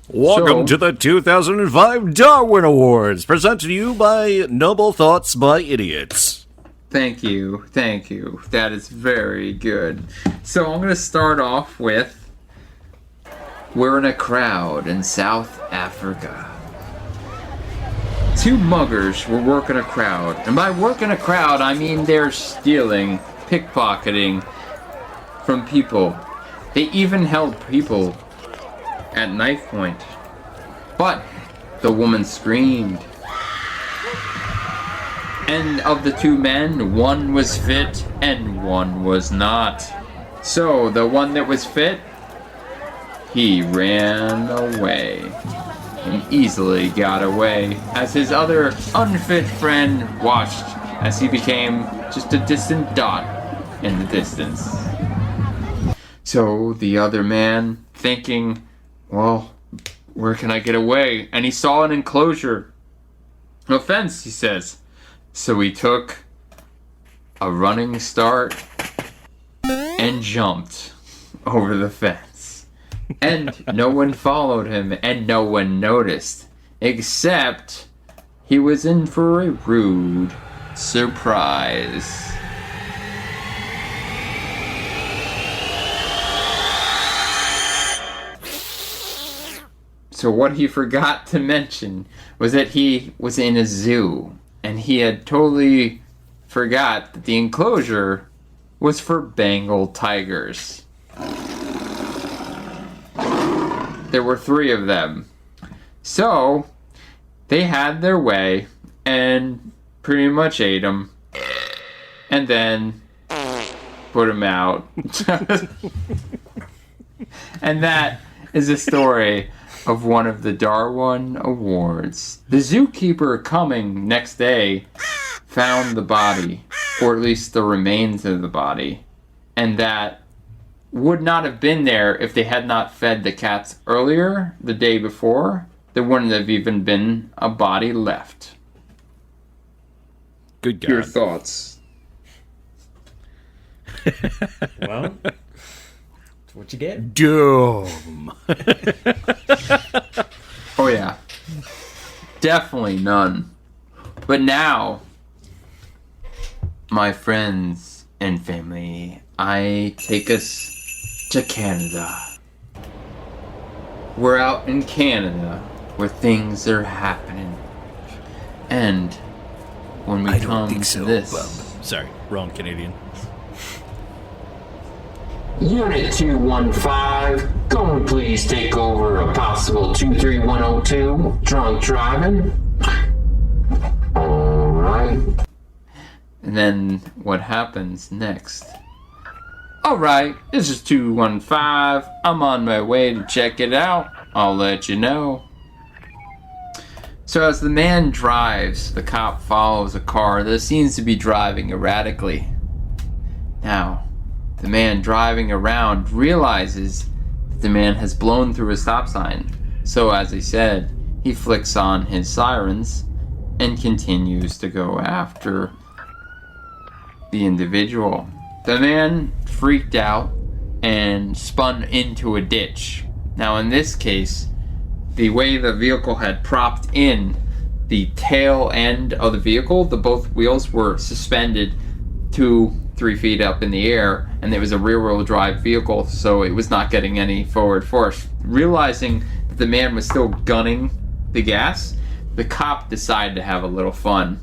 Welcome to the 2005 Darwin Awards, presented to you by Noble Thoughts by Idiots. Thank you. That is very good. So I'm going to start off with, we're in a crowd in South Africa. 2 muggers were working a crowd. And by working a crowd, I mean they're stealing, pickpocketing from people. They even held people at knife point. But the woman screamed. And of the 2 men, one was fit and one was not. So the one that was fit, he ran away and easily got away as his other unfit friend watched as he became just a distant dot in the distance. So the other man, thinking, well, where can I get away? And he saw an enclosure. No fence, he says. So he took a running start and jumped over the fence. And no one followed him and no one noticed. Except he was in for a rude surprise. So what he forgot to mention was that he was in a zoo. And he had totally forgot that the enclosure was for Bengal tigers. There were 3 of them. So, they had their way and pretty much ate them. And then put them out. And that is a story of one of the Darwin Awards. The zookeeper coming next day found the body, or at least the remains of the body, and that would not have been there if they had not fed the cats earlier, the day before. There wouldn't have even been a body left. Good God. Your thoughts? Well, what you get? Doom. Oh yeah. Definitely none. But now, my friends and family, I take us to Canada. We're out in Canada where things are happening. And when we come to this... Sorry, wrong Canadian. Unit 215, go and please take over a possible 23102, drunk driving. Alright. And then what happens next? Alright, this is 215. I'm on my way to check it out. I'll let you know. So as the man drives, the cop follows a car that seems to be driving erratically. Now, the man driving around realizes that the man has blown through a stop sign. So as I said, he flicks on his sirens and continues to go after the individual. The man freaked out and spun into a ditch. Now in this case, the way the vehicle had propped in, the tail end of the vehicle, the both wheels were suspended 2-3 feet up in the air, and it was a rear-wheel drive vehicle, so it was not getting any forward force. Realizing that the man was still gunning the gas, the cop decided to have a little fun.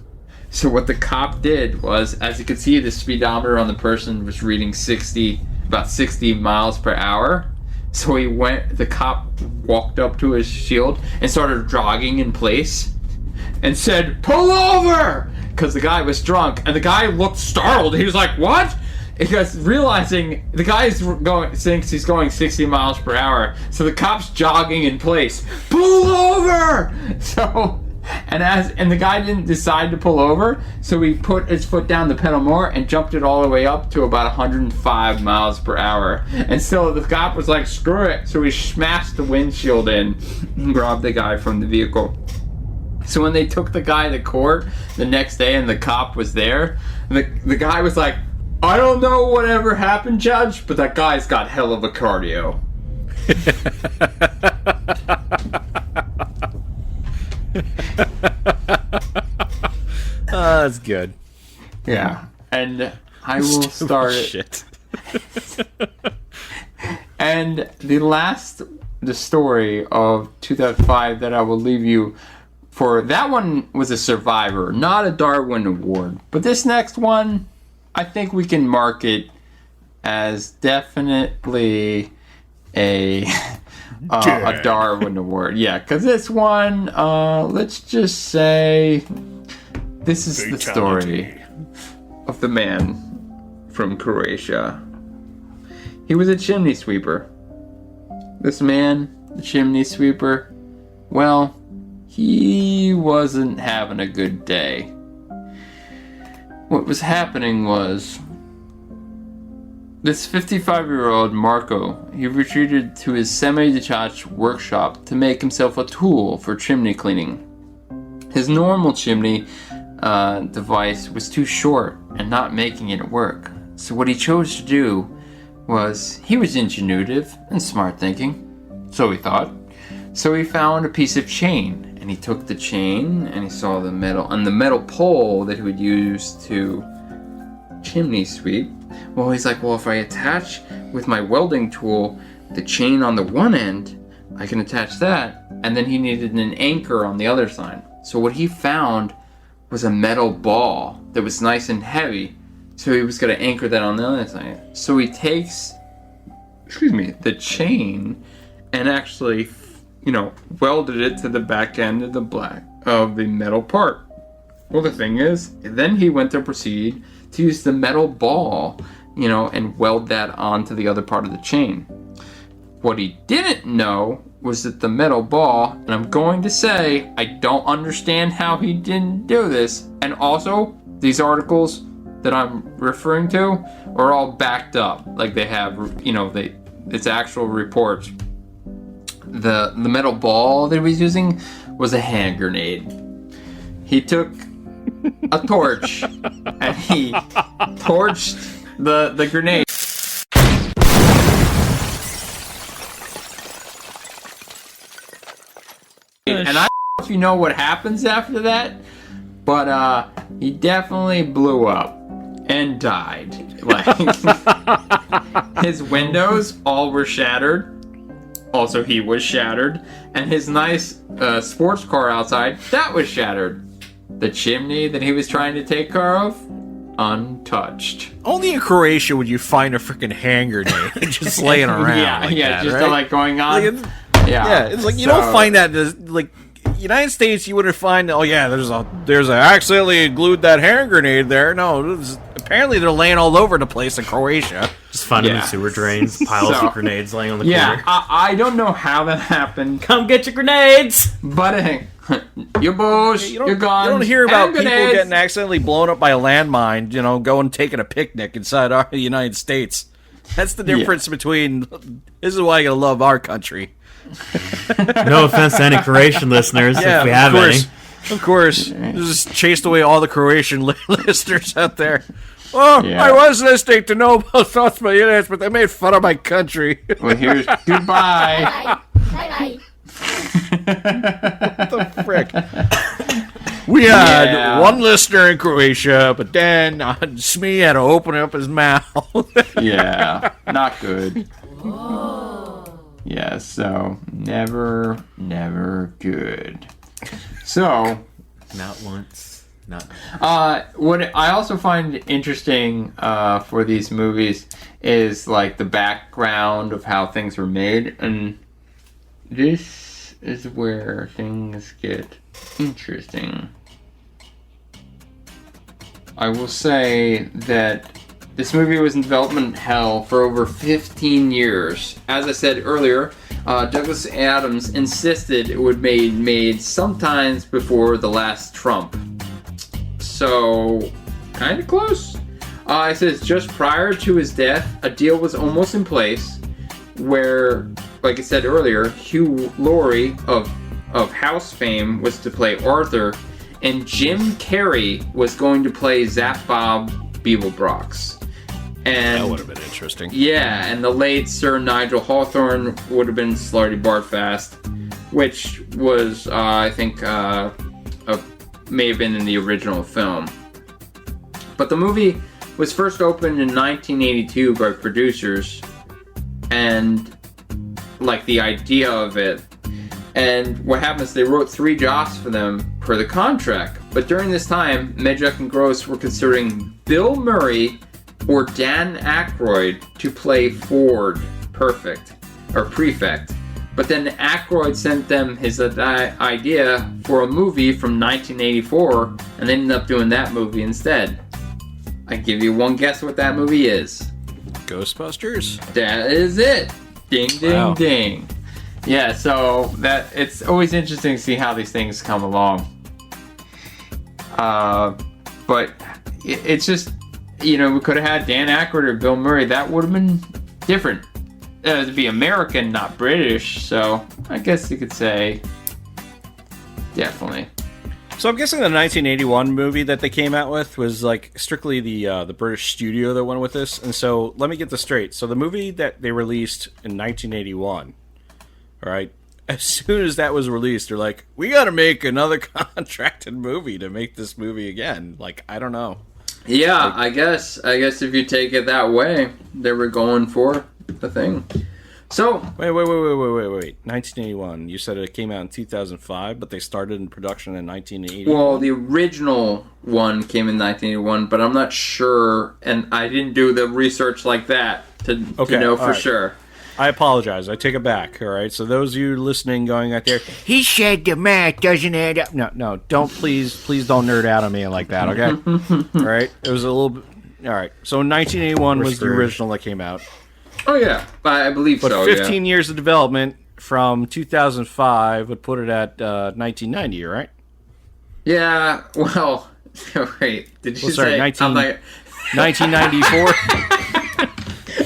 So what the cop did was, as you can see, the speedometer on the person was reading about 60 miles per hour. So the cop walked up to his shield and started jogging in place and said, "Pull over!" Because the guy was drunk, and the guy looked startled. He was like, "What?" Because realizing the guy thinks he's going 60 miles per hour, so the cop's jogging in place. "Pull over!" And the guy didn't decide to pull over, so he put his foot down the pedal more and jumped it all the way up to about 105 miles per hour. And so the cop was like, "Screw it!" So he smashed the windshield in and robbed the guy from the vehicle. So when they took the guy to court the next day and the cop was there, the guy was like, "I don't know whatever happened, Judge, but that guy's got hell of a cardio." That's good. Yeah. And I will start it. Shit. And the story of 2005 that I will leave you for, that one was a Survivor, not a Darwin Award. But this next one, I think we can mark it as definitely a Darwin Award. Yeah, because this one, let's just say, this is the story of the man from Croatia. He was a chimney sweeper. This man, the chimney sweeper, well, he wasn't having a good day. What was happening was, this 55-year-old Marco, he retreated to his semi-detached workshop to make himself a tool for chimney cleaning. His normal chimney device was too short and not making it work. So what he chose to do was, he was ingenuitive and smart thinking, so he thought. So he found a piece of chain, and he took the chain and he saw the metal pole that he would use to chimney sweep. Well, he's like, well, if I attach with my welding tool the chain on the one end, I can attach that. And then he needed an anchor on the other side. So what he found was a metal ball that was nice and heavy. So he was going to anchor that on the other side. So he takes, the chain and actually, welded it to the back end of the metal part. Well, the thing is, then he went to proceed to use the metal ball, and weld that onto the other part of the chain. What he didn't know was that the metal ball, and I'm going to say, I don't understand how he didn't do this, and also, these articles that I'm referring to are all backed up, like they have, it's actual reports. The metal ball that he was using was a hand grenade. He took a torch and he torched the grenade. And I don't know if you know what happens after that, but he definitely blew up and died. Like, his windows all were shattered. Also, he was shattered. And his nice sports car outside, that was shattered. The chimney that he was trying to take care of, untouched. Only in Croatia would you find a freaking hand grenade just laying around. Yeah, like that, just right? like going on. It's like you don't find that. United States, you wouldn't find. Oh yeah, there's a accidentally glued that hand grenade there. No, apparently they're laying all over the place in Croatia. Just finding the sewer drains, piles of grenades laying on the corner. I don't know how that happened. Come get your grenades! But your bows, your guns. You don't hear about people grenades. getting accidentally blown up by a landmine, going taking a picnic inside the United States. That's the difference between. This is why you gotta love our country. No offense to any Croatian listeners, if we have any. Of course. Just chased away all the Croatian listeners out there. Oh, I was listening to Noble Thoughts by Idiots, but they made fun of my country. Well, here's goodbye. Bye-bye. What the frick? We had one listener in Croatia, but then Smee had to open up his mouth. Yeah, not good. Yeah, so never good. So, not once, not. What I also find interesting for these movies is like the background of how things were made, and this is where things get interesting. I will say that this movie was in development hell for over 15 years. As I said earlier, Douglas Adams insisted it would be made sometimes before the last Trump. So, kind of close. It says just prior to his death, a deal was almost in place where, like I said earlier, Hugh Laurie of House fame was to play Arthur, and Jim Carrey was going to play Zap Bob Beeblebrox. And that would have been interesting. Yeah, and the late Sir Nigel Hawthorne would have been Slarty Bartfast, which was, I think, may have been in the original film. But the movie was first opened in 1982 by producers, and, like, the idea of it. And what happens, they wrote 3 jobs for them per the contract. But during this time, Medjuck and Gross were considering Bill Murray or Dan Aykroyd to play Ford Prefect. But then Aykroyd sent them his idea for a movie from 1984, and they ended up doing that movie instead. I give you one guess what that movie is. Ghostbusters? That is it. Ding, ding, ding. Yeah, so that it's always interesting to see how these things come along. But it's just, we could have had Dan Aykroyd or Bill Murray. That would have been different. To be American, not British. So I guess you could say definitely. So I'm guessing the 1981 movie that they came out with was like strictly the British studio that went with this. And so let me get this straight. So the movie that they released in 1981. All right. As soon as that was released, they're like, we got to make another contracted movie to make this movie again. Like, I don't know. Yeah, like, I guess if you take it that way, they were going for the thing. So wait. 1981. You said it came out in 2005, but they started in production in 1980. Well, the original one came in 1981, but I'm not sure, and I didn't do the research like that to know for sure. I apologize. I take it back. All right. So those of you listening, going out there, he said the math doesn't add up. No, don't please don't nerd out on me like that. Okay. All right. It was a little bit. All right. So 1981 was the original that came out. Oh yeah, I believe so. But 15 years of development from 2005 would put it at 1990, right? Yeah. Well, wait. Did you say? 1994.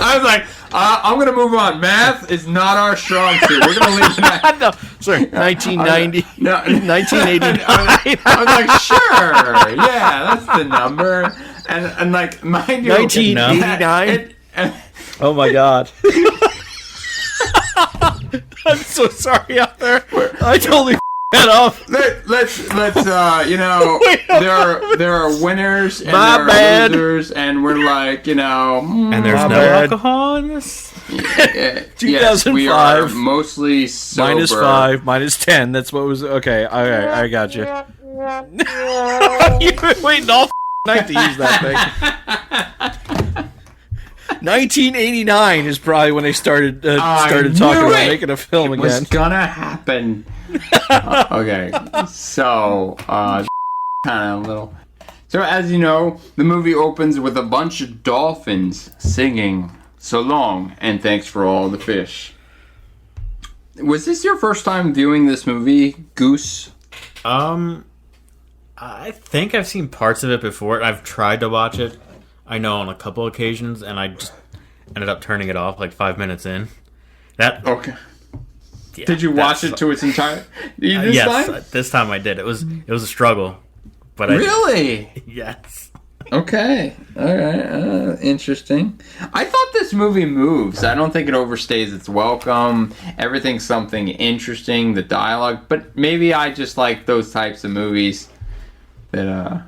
I was like, I'm going to move on. Math is not our strong suit. We're going to leave it at... No, sorry, 1990. 1989. I was like, sure. Yeah, that's the number. And like, mind you... 1989? Oh, my God. I'm so sorry out there. I totally that up. Let's there are winners and my there bad. are losers, and we're like, and there's no alcohol in this. 2005. Yes, we are mostly sober. -5, -10. That's what was okay. All right, I got you. You've been waiting all night to use that thing. 1989 is probably when they started talking about making a film again. It was gonna happen. Okay, so kind of a little. So as you know, the movie opens with a bunch of dolphins singing "So long and thanks for all the fish." Was this your first time viewing this movie, Goose? I think I've seen parts of it before. I've tried to watch it, I know, on a couple occasions, and I just ended up turning it off like 5 minutes in. That Okay. yeah, Did you watch it to its entire? yes, this time I did. It was a struggle, but Really? yes. Okay. All right. Interesting. I thought this movie moves. I don't think it overstays its welcome. Everything's something interesting. The dialogue, but maybe I just like those types of movies that,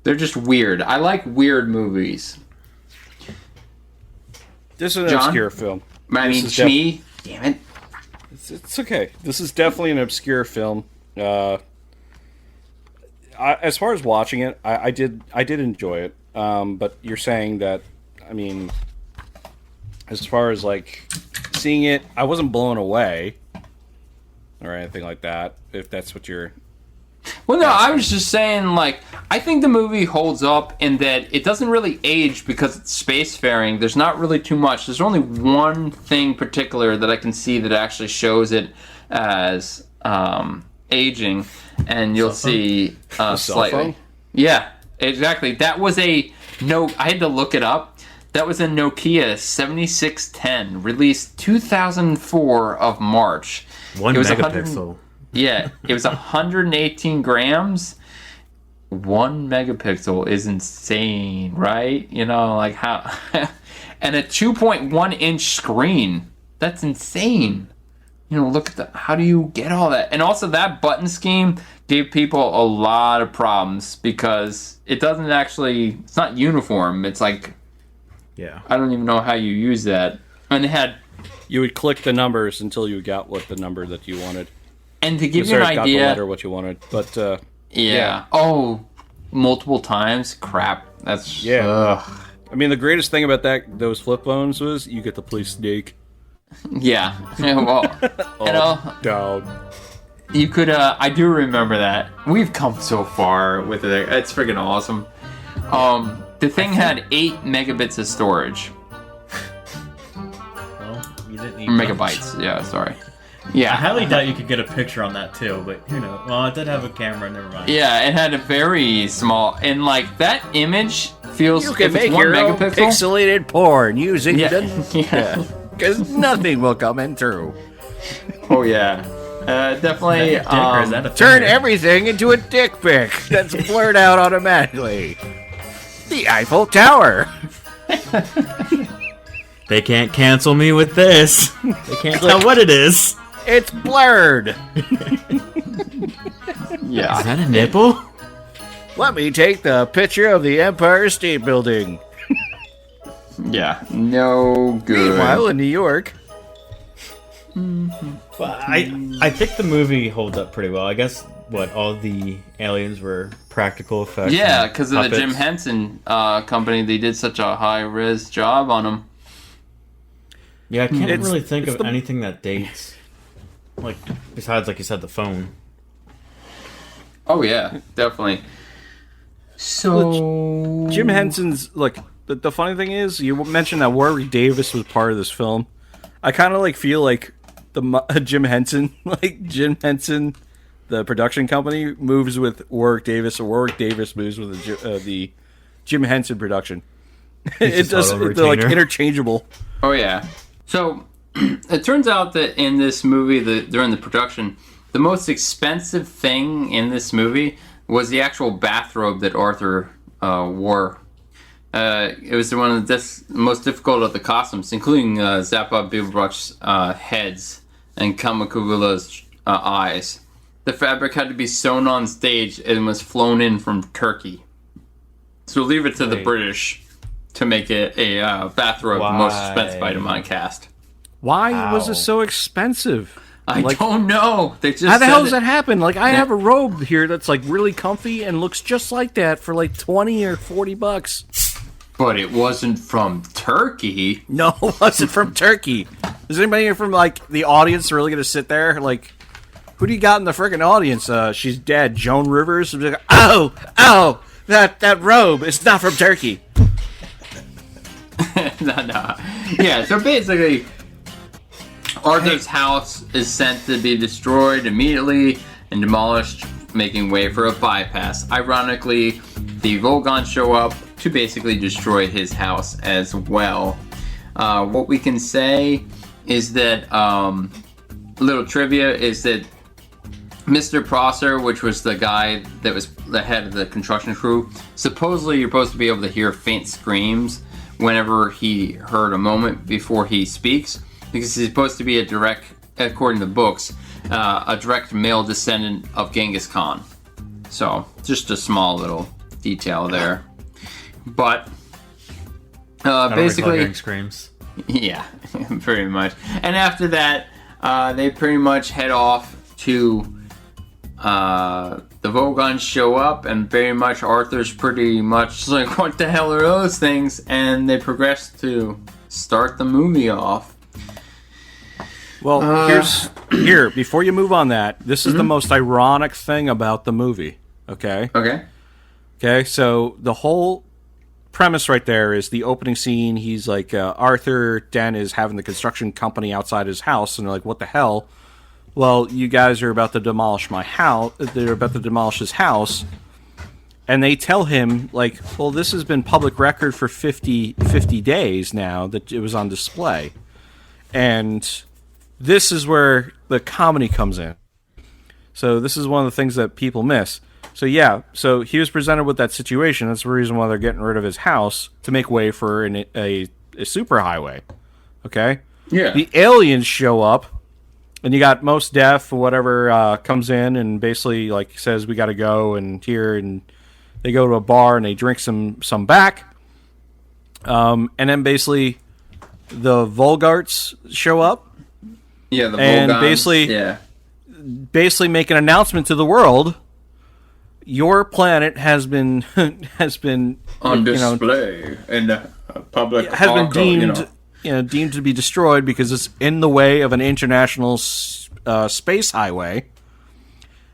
they're just weird. I like weird movies. This is an John? obscure film. I mean, This is Smee. Damn it. It's okay. This is definitely an obscure film. As far as watching it, I did enjoy it. But you're saying that, I mean, as far as like seeing it, I wasn't blown away or anything like that. If that's what you're. Well, no, I was just saying, like, I think the movie holds up in that it doesn't really age because it's spacefaring. There's not really too much. There's only one thing particular that I can see that actually shows it as aging, and you'll see slightly. phone? Yeah, exactly. That was I had to look it up. That was a Nokia 7610, released 2004 of March. 1 It was megapixel. Yeah, it was 118 grams. 1 megapixel is insane, right? You know, like how... and a 2.1 inch screen. That's insane. You know, look at how do you get all that? And also that button scheme gave people a lot of problems because it doesn't actually... It's not uniform. It's like... Yeah. I don't even know how you use that. And it had... You would click the numbers until you got what the number that you wanted. And to give you an Got the idea... letter what you wanted, but Yeah. Oh, multiple times? Crap. That's... Yeah. Ugh. I mean, the greatest thing about those flip phones was you get to play Snake. Yeah. Well, Dog. you could, I do remember that. We've come so far with it. It's freaking awesome. The thing had 8 megabits of storage. Well, you didn't need Megabytes. much. Yeah, sorry. I Yeah. highly doubt you could get a picture on that too, but who knows? Well, it did have a camera. Never mind. Yeah, it had a very small, and like that image feels. You can if it's make 1 your own megapixel. pixelated porn using Yeah. the... Because nothing will come in through. Oh yeah. Definitely. Dick, or is that a Turn finger? everything into a dick pic that's blurred out automatically. The Eiffel Tower. They can't cancel me with this. They can't tell what it is. It's blurred. Yeah. Is that a nipple? Let me take the picture of the Empire State Building. Yeah. No good. Meanwhile, in New York. But I think the movie holds up pretty well. I guess all the aliens were practical effects. Yeah, and because of the puppets. Jim Henson company, they did such a high res job on them. Yeah, I can't It's- really think it's of the- anything that dates. Like besides, like you said, the phone. Oh yeah, definitely. So Jim Henson's, like, the funny thing is, you mentioned that Warwick Davis was part of this film. I kind of, like, feel like Jim Henson, the production company, moves with Warwick Davis, or Warwick Davis moves with the Jim Henson production. He's They're, like, retainer. interchangeable. Oh yeah. So it turns out that in this movie, during the production, the most expensive thing in this movie was the actual bathrobe that Arthur wore. It was one of the most difficult of the costumes, including Zappa Beaverbrook's heads and Kamakula's eyes. The fabric had to be sewn on stage and was flown in from Turkey. So leave it to the British to make it a bathrobe, the most expensive item on cast. Why was it so expensive? I don't know. They just How the said hell does it- that happen? Like, I have a robe here that's, like, really comfy and looks just like that for, like, 20 or 40 bucks. But it wasn't from Turkey. No, it wasn't from Turkey. Is anybody here from, like, the audience really going to sit there? Like, who do you got in the freaking audience? She's dead. Joan Rivers. Like, oh, that robe is not from Turkey. No. Yeah, so basically, Arthur's house is sent to be destroyed immediately and demolished, making way for a bypass. Ironically, the Volgons show up to basically destroy his house as well. What we can say is that, little trivia, is that Mr. Prosser, which was the guy that was the head of the construction crew, supposedly you're supposed to be able to hear faint screams whenever he heard a moment before he speaks, because he's supposed to be a direct, according to books, a direct male descendant of Genghis Khan. So, just a small little detail there. But, basically... screams. Yeah, pretty much. And after that, they pretty much head off to... the Vogons show up, and very much Arthur's pretty much like, what the hell are those things? And they progress to start the movie off. Well, here, before you move on that, this is the most ironic thing about the movie, okay? Okay, so the whole premise right there is the opening scene. He's like, Arthur Dent is having the construction company outside his house, and they're like, what the hell? Well, you guys are about to demolish my house. They're about to demolish his house. And they tell him, like, well, this has been public record for 50 days now that it was on display. And this is where the comedy comes in. So this is one of the things that people miss. So yeah, so he was presented with that situation. That's the reason why they're getting rid of his house, to make way for a superhighway. Okay? Yeah. The aliens show up. And you got Mos Def or whatever comes in and basically like says we got to go, and they go to a bar and they drink some back, and then basically the Volgarts show up. Yeah, the and Volgons, basically make an announcement to the world: your planet has been on display in the public. Has been deemed. Deemed to be destroyed because it's in the way of an international space highway.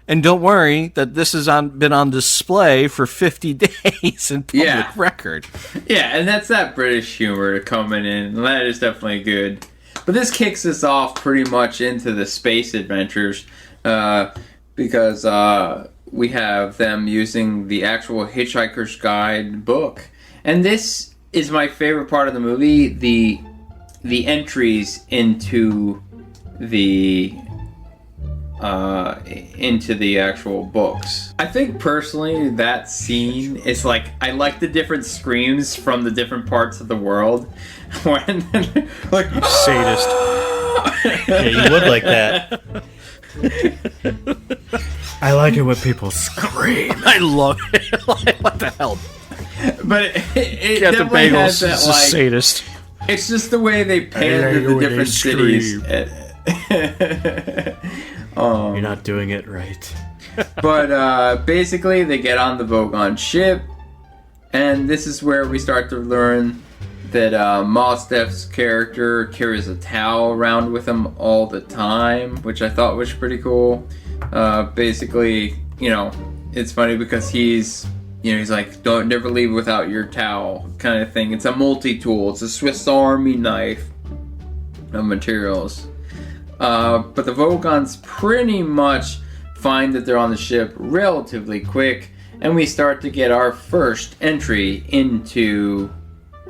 And don't worry that this has been on display for 50 days in public record. Yeah, and that's that British humor coming in. That is definitely good. But this kicks us off pretty much into the space adventures because we have them using the actual Hitchhiker's Guide book. And this is my favorite part of the movie, the entries into the actual books. I think personally that scene is like, I like the different screams from the different parts of the world when like sadist. Yeah, you would like that. I like it when people scream. I love it. Like, what the hell? But it Captain definitely Bagels has that, is a like, sadist. It's just the way they pander to the different cities. You're not doing it right. But basically, they get on the Vogon ship, and this is where we start to learn that Mos Def's character carries a towel around with him all the time, which I thought was pretty cool. Basically, it's funny because he's like, don't never leave without your towel kind of thing. It's a multi-tool. It's a Swiss Army knife of materials. But the Vogons pretty much find that they're on the ship relatively quick, and we start to get our first entry into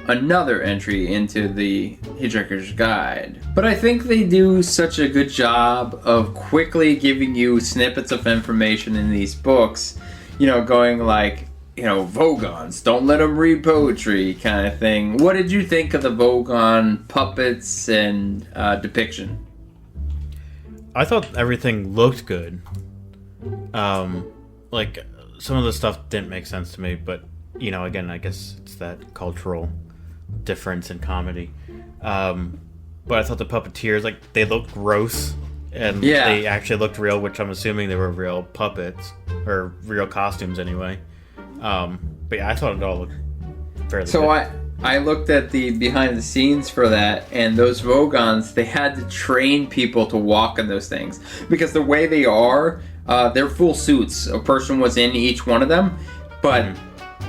another entry into the Hitchhiker's Guide. But I think they do such a good job of quickly giving you snippets of information in these books, going like, Vogons, don't let them read poetry kind of thing. What did you think of the Vogon puppets and depiction? I thought everything looked good. Like, some of the stuff didn't make sense to me, but, again, I guess it's that cultural difference in comedy. But I thought the puppeteers, like, they looked gross, and they actually looked real, which I'm assuming they were real puppets, or real costumes anyway. But yeah, I thought it all looked fairly good. I looked at the behind the scenes for that, and those Vogons, they had to train people to walk in those things. Because the way they are, they're full suits. A person was in each one of them. But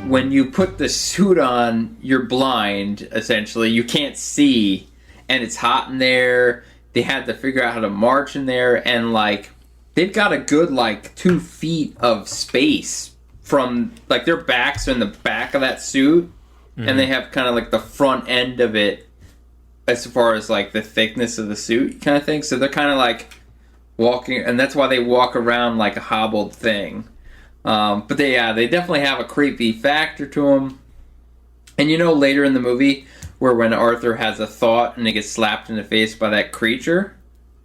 when you put the suit on, you're blind, essentially. You can't see, and it's hot in there. They had to figure out how to march in there, and, like, they've got a good, like, 2 feet of space from, like, their backs are in the back of that suit. And they have kind of like the front end of it as far as like the thickness of the suit kind of thing. So they're kind of like walking, and that's why they walk around like a hobbled thing. But they definitely have a creepy factor to them. And you know, later in the movie, where when Arthur has a thought and he gets slapped in the face by that creature?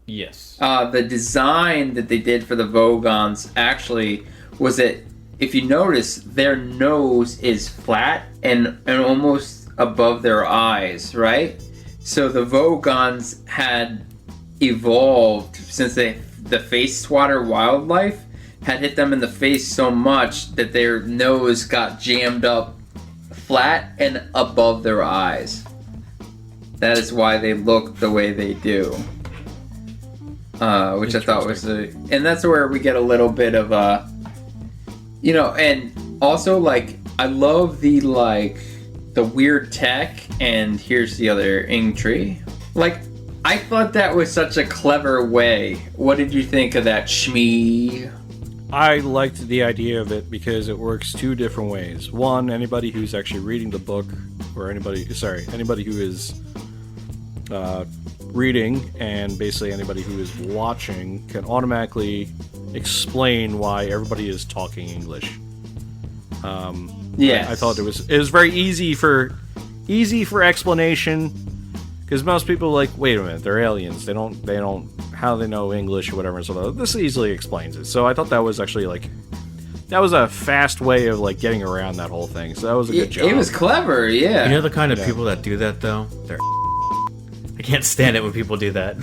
Yes. The design that they did for the Vogons actually was that, if you notice, their nose is flat and almost above their eyes, right? So the Vogons had evolved since the face swatter wildlife had hit them in the face so much that their nose got jammed up flat and above their eyes. That is why they look the way they do. Which I thought was and that's where we get a little bit of a... You know, and also, like, I love the weird tech, and here's the other ing tree. Like, I thought that was such a clever way. What did you think of that, Smee? I liked the idea of it because it works 2 different ways. One, anybody who's actually reading the book, or anybody who is reading, and basically anybody who is watching can automatically explain why everybody is talking English. Yes. I thought it was very easy for explanation, because most people are like, wait a minute, they're aliens. They don't how do they know English or whatever. So this easily explains it. So I thought that was actually that was a fast way of like getting around that whole thing. So that was a good job. It was clever, yeah. You know the kind of people that do that though? They're I can't stand it when people do that.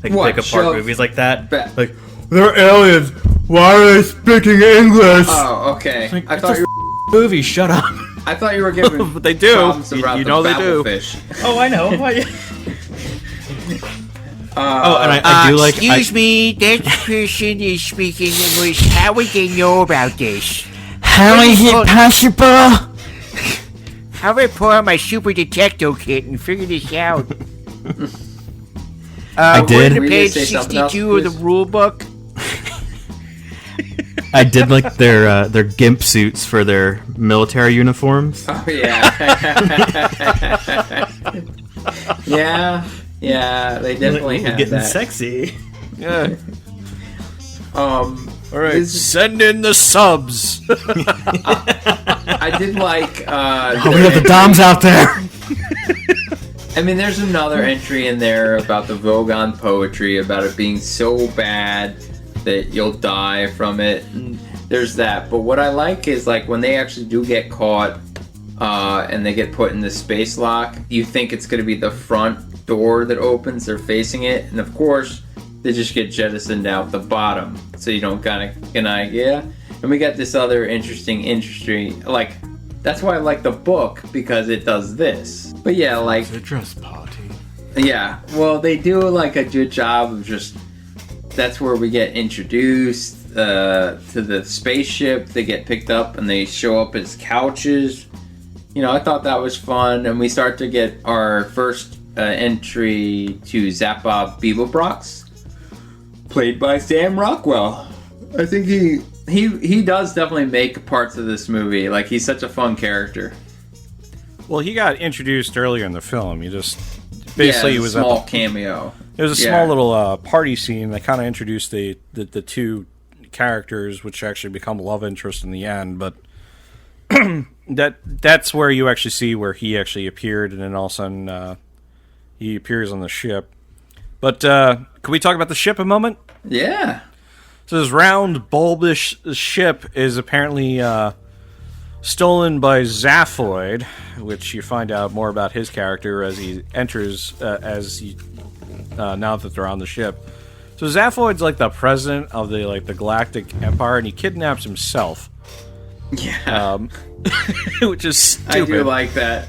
Like What, pick apart shove movies like that. Like, They're aliens. Why are they speaking English? oh, okay. Like, I it's thought a you. movie. Shut up. I thought you were giving. But they do. prompts You about know the they do. Babblefish. Oh, I know. And I do like. Excuse me, that person is speaking English. How would they know about this? How is it possible? How do I pull out my super detecto kit and figure this out? I did. We're on Were you page gonna say something else, 62 of the Chris? rule book. I did like their gimp suits for their military uniforms. Oh yeah. yeah. They definitely We're have getting that. sexy. Yeah. All Alright, send in the subs. I did like. Oh, we have the Doms out there. I mean, there's another entry in there about the Vogon poetry, about it being so bad that you'll die from it. And there's that. But what I like is, like, when they actually do get caught and they get put in the space lock, you think it's going to be the front door that opens, they're facing it, and of course, they just get jettisoned out the bottom, so you don't kind of get an idea. And we got this other interesting industry, like, that's why I like the book, because it does this. But yeah, like... It's a dress party. Yeah, well, they do, like, a good job of just... That's where we get introduced to the spaceship. They get picked up, and they show up as couches. You know, I thought that was fun, and we start to get our first entry to Zappa Beeblebrox, played by Sam Rockwell. I think he does definitely make parts of this movie. Like, he's such a fun character. Well, he got introduced earlier in the film. You just basically yeah, it was a small at cameo. It was a small little party scene that kind of introduced the 2 characters, which actually become love interest in the end. But that's where you actually see where he actually appeared, and then all of a sudden he appears on the ship. But can we talk about the ship a moment? Yeah. So this round, bulbish ship is apparently stolen by Zaphoid, which you find out more about his character as he enters, now that they're on the ship. So Zaphoid's like the president of the Galactic Empire, and he kidnaps himself. Yeah. Which is stupid. I do like that.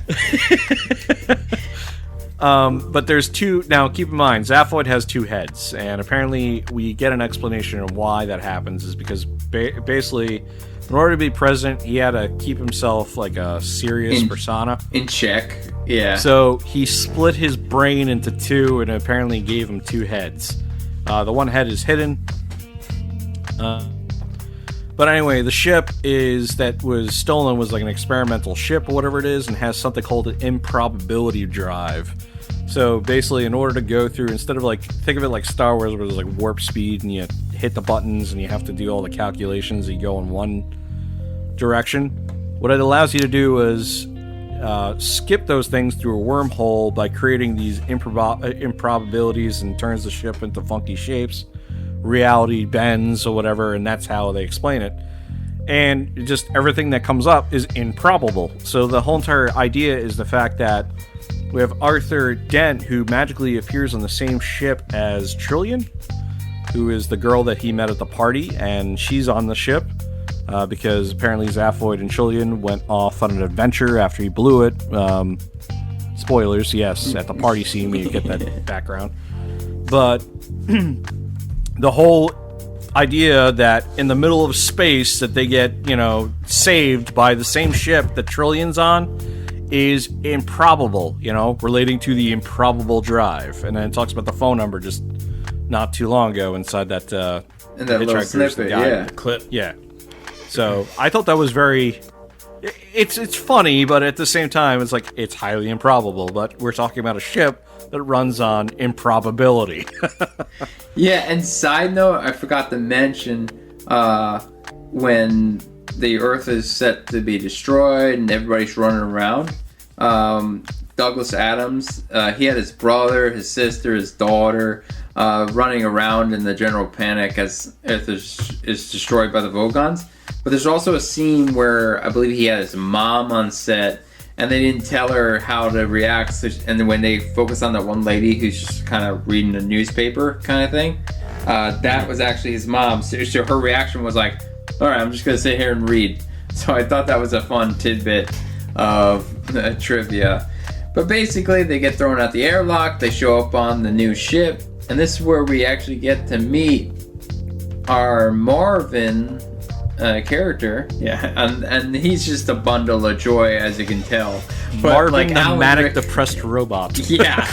But there's two. Now, keep in mind, Zaphoid has two heads, and apparently we get an explanation of why that happens is because basically, in order to be president, he had to keep himself like a serious persona in check. Yeah. So he split his brain into two, and apparently gave him two heads. The one head is hidden. But anyway, the ship that was stolen was like an experimental ship or whatever it is, and has something called an improbability drive. So basically, in order to go through, instead of like, think of it like Star Wars, where there's like warp speed and you hit the buttons and you have to do all the calculations, you go in one direction. What it allows you to do is skip those things through a wormhole by creating these improbabilities and turns the ship into funky shapes. Reality bends or whatever, and that's how they explain it. And just everything that comes up is improbable. So the whole entire idea is the fact that we have Arthur Dent, who magically appears on the same ship as Trillian, who is the girl that he met at the party, and she's on the ship because apparently Zaphoid and Trillian went off on an adventure after he blew it. Spoilers, yes, at the party scene we get that background. But the whole idea that in the middle of space that they get, saved by the same ship that Trillian's on is improbable, relating to the improbable drive. And then it talks about the phone number just not too long ago inside that in that little snippet, yeah. Clip. Yeah. So I thought that was very... It's funny, but at the same time, it's like, it's highly improbable. But we're talking about a ship that runs on improbability. Yeah, and side note, I forgot to mention, when the Earth is set to be destroyed and everybody's running around, Douglas Adams, he had his brother, his sister, his daughter, running around in the general panic as Earth is destroyed by the Vogons. But there's also a scene where I believe he had his mom on set, and they didn't tell her how to react. And then when they focus on that one lady who's just kind of reading a newspaper kind of thing, that was actually his mom. So her reaction was like, all right, I'm just going to sit here and read. So I thought that was a fun tidbit of trivia. But basically, they get thrown out the airlock. They show up on the new ship. And this is where we actually get to meet our Marvin character, and he's just a bundle of joy, as you can tell. But Marvin, like the manic depressed robot. Yeah,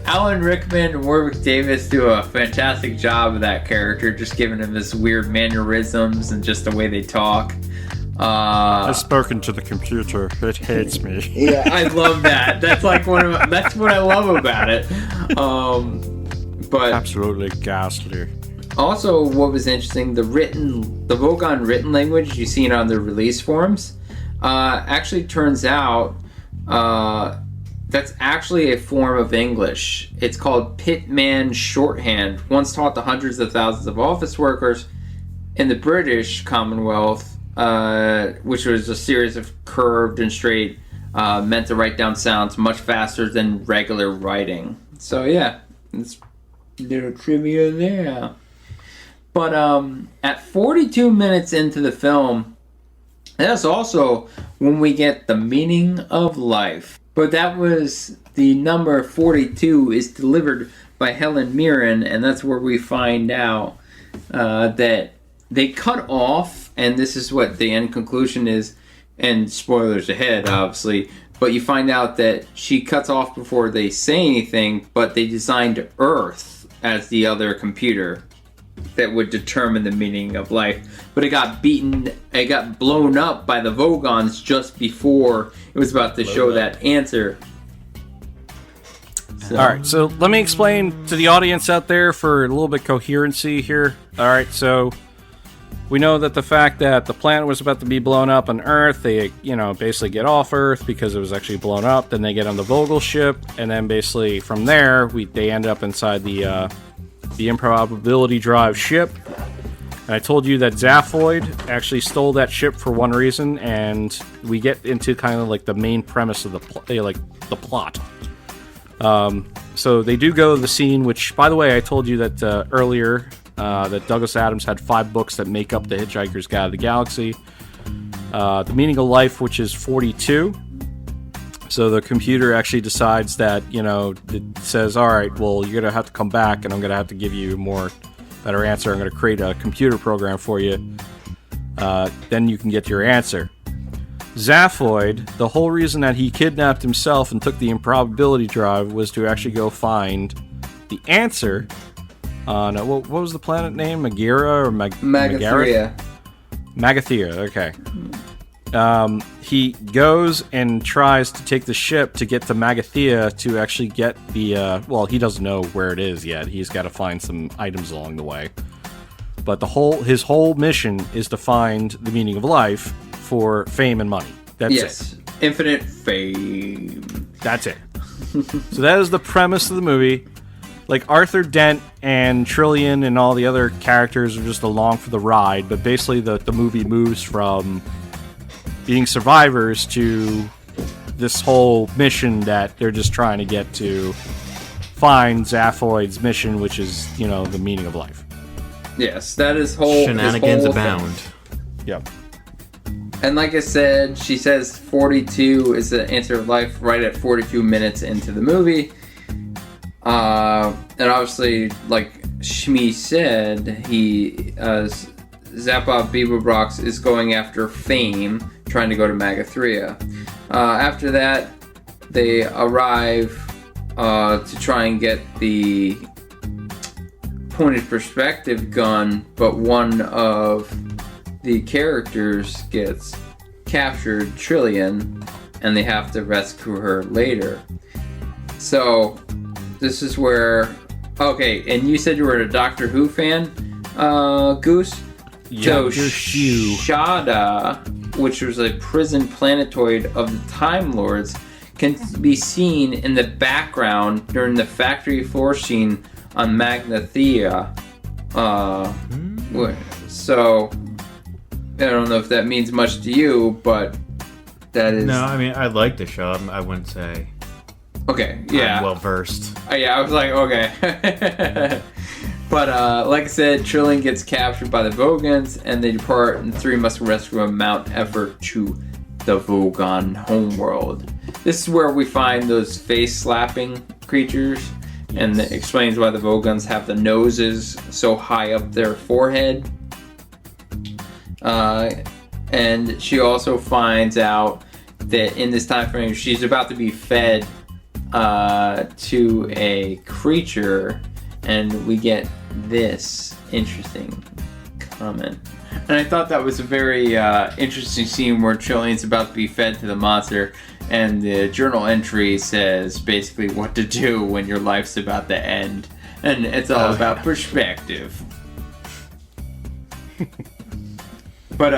Alan Rickman and Warwick Davis do a fantastic job of that character, just giving him this weird mannerisms and just the way they talk. I've spoken to the computer. It hates me. Yeah, I love that. That's like that's what I love about it. But absolutely ghastly. Also, what was interesting, the Vogon written language you see on the release forms, actually turns out that's actually a form of English. It's called Pitman Shorthand, once taught to hundreds of thousands of office workers in the British Commonwealth, which was a series of curved and straight, meant to write down sounds much faster than regular writing. So yeah, it's a little trivia there. But at 42 minutes into the film, that's also when we get the meaning of life. But that was the number 42 is delivered by Helen Mirren, and that's where we find out that they cut off, and this is what the end conclusion is, and spoilers ahead, obviously, but you find out that she cuts off before they say anything, but they designed Earth as the other computer that would determine the meaning of life. But it got blown up by the Vogons just before it was about to show that answer. So. Alright, so let me explain to the audience out there for a little bit coherency here. Alright, so we know that the fact that the planet was about to be blown up on Earth, they, basically get off Earth because it was actually blown up, then they get on the Vogel ship, and then basically from there, they end up inside the improbability drive ship. And I told you that Zaphoid actually stole that ship for one reason, and we get into kind of like the main premise of the plot. So they do go to the scene, which, by the way, I told you that earlier that Douglas Adams had 5 books that make up the Hitchhiker's Guide to the Galaxy. The Meaning of Life, which is 42. So the computer actually decides that, it says, all right, well, you're going to have to come back, and I'm going to have to give you a better answer. I'm going to create a computer program for you. Then you can get your answer. Zaphoid, the whole reason that he kidnapped himself and took the improbability drive was to actually go find the answer on, what was the planet name? Magira or Magathria. Magathria, okay. He goes and tries to take the ship to get to Magathia to actually get the, he doesn't know where it is yet. He's got to find some items along the way. But his whole mission is to find the meaning of life for fame and money. That's it. Yes, infinite fame. That's it. So that is the premise of the movie. Like, Arthur Dent and Trillian and all the other characters are just along for the ride, but basically the movie moves from being survivors to this whole mission that they're just trying to get to find Zaphoid's mission, which is, the meaning of life. Yes, that is whole... Shenanigans abound. Yep. And like I said, she says 42 is the answer of life right at 42 minutes into the movie. And obviously, like Smee said, Zappa Beaverbrox is going after fame, trying to go to Magathria. After that, they arrive to try and get the pointed perspective gun, but one of the characters gets captured, Trillian, and they have to rescue her later. So, this is where... Okay, and you said you were a Doctor Who fan, Goose? Yeah, so, Shada, which was a prison planetoid of the Time Lords, can be seen in the background during the factory floor scene on Magathia. So... I don't know if that means much to you, but that is... No, I mean, I like the show. I wouldn't say... Okay, yeah. I'm well versed. Yeah, I was like, okay. But, like I said, Trillian gets captured by the Vogons, and they depart, and the three must rescue and mount effort to the Vogon homeworld. This is where we find those face-slapping creatures, and it explains why the Vogons have the noses so high up their forehead. And she also finds out that in this time frame she's about to be fed to a creature, and we get this interesting comment. And I thought that was a very interesting scene where Trillian's about to be fed to the monster, and the journal entry says basically what to do when your life's about to end, and it's all about perspective. But,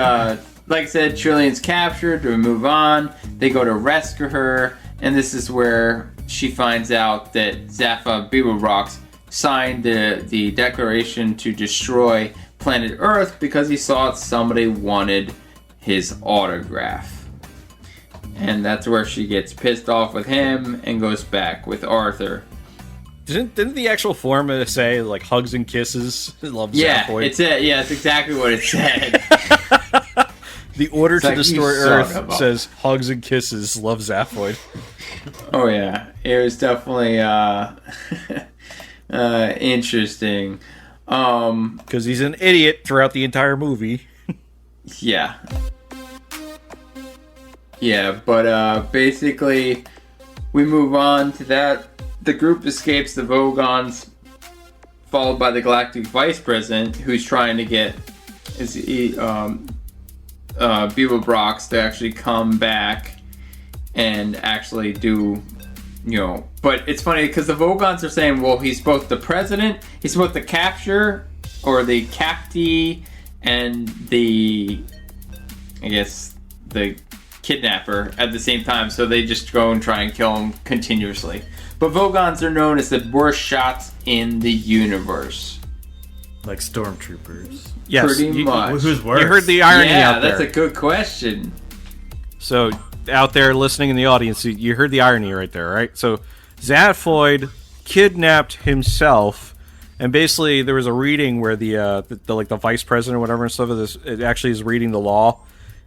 like I said, Trillian's captured. We move on. They go to rescue her. And this is where she finds out that Zappa Beaverbrox signed the declaration to destroy planet Earth because he thought somebody wanted his autograph. And that's where she gets pissed off with him and goes back with Arthur. Didn't the actual formula say, like, hugs and kisses? Love Zaphoid? It's exactly what it said. The order to destroy Earth says, hugs and kisses, love Zaphoid. Oh, yeah. It was definitely interesting. Because he's an idiot throughout the entire movie. Yeah. Yeah, but basically, we move on to that. The group escapes the Vogons, followed by the Galactic Vice President, who's trying to get Beaverbrox to actually come back and actually do, But it's funny because the Vogons are saying, well, he's both the president, he's both the capture, or the captee, and the kidnapper at the same time, so they just go and try and kill him continuously. But Vogons are known as the worst shots in the universe. Like stormtroopers. Yes. Pretty much. Who's worse? You heard the irony out there. Yeah, that's a good question. So, out there listening in the audience, you heard the irony right there, right? So, Zaphoid kidnapped himself And basically, there was a reading where the like the vice president or whatever and stuff of this, it actually is reading the law,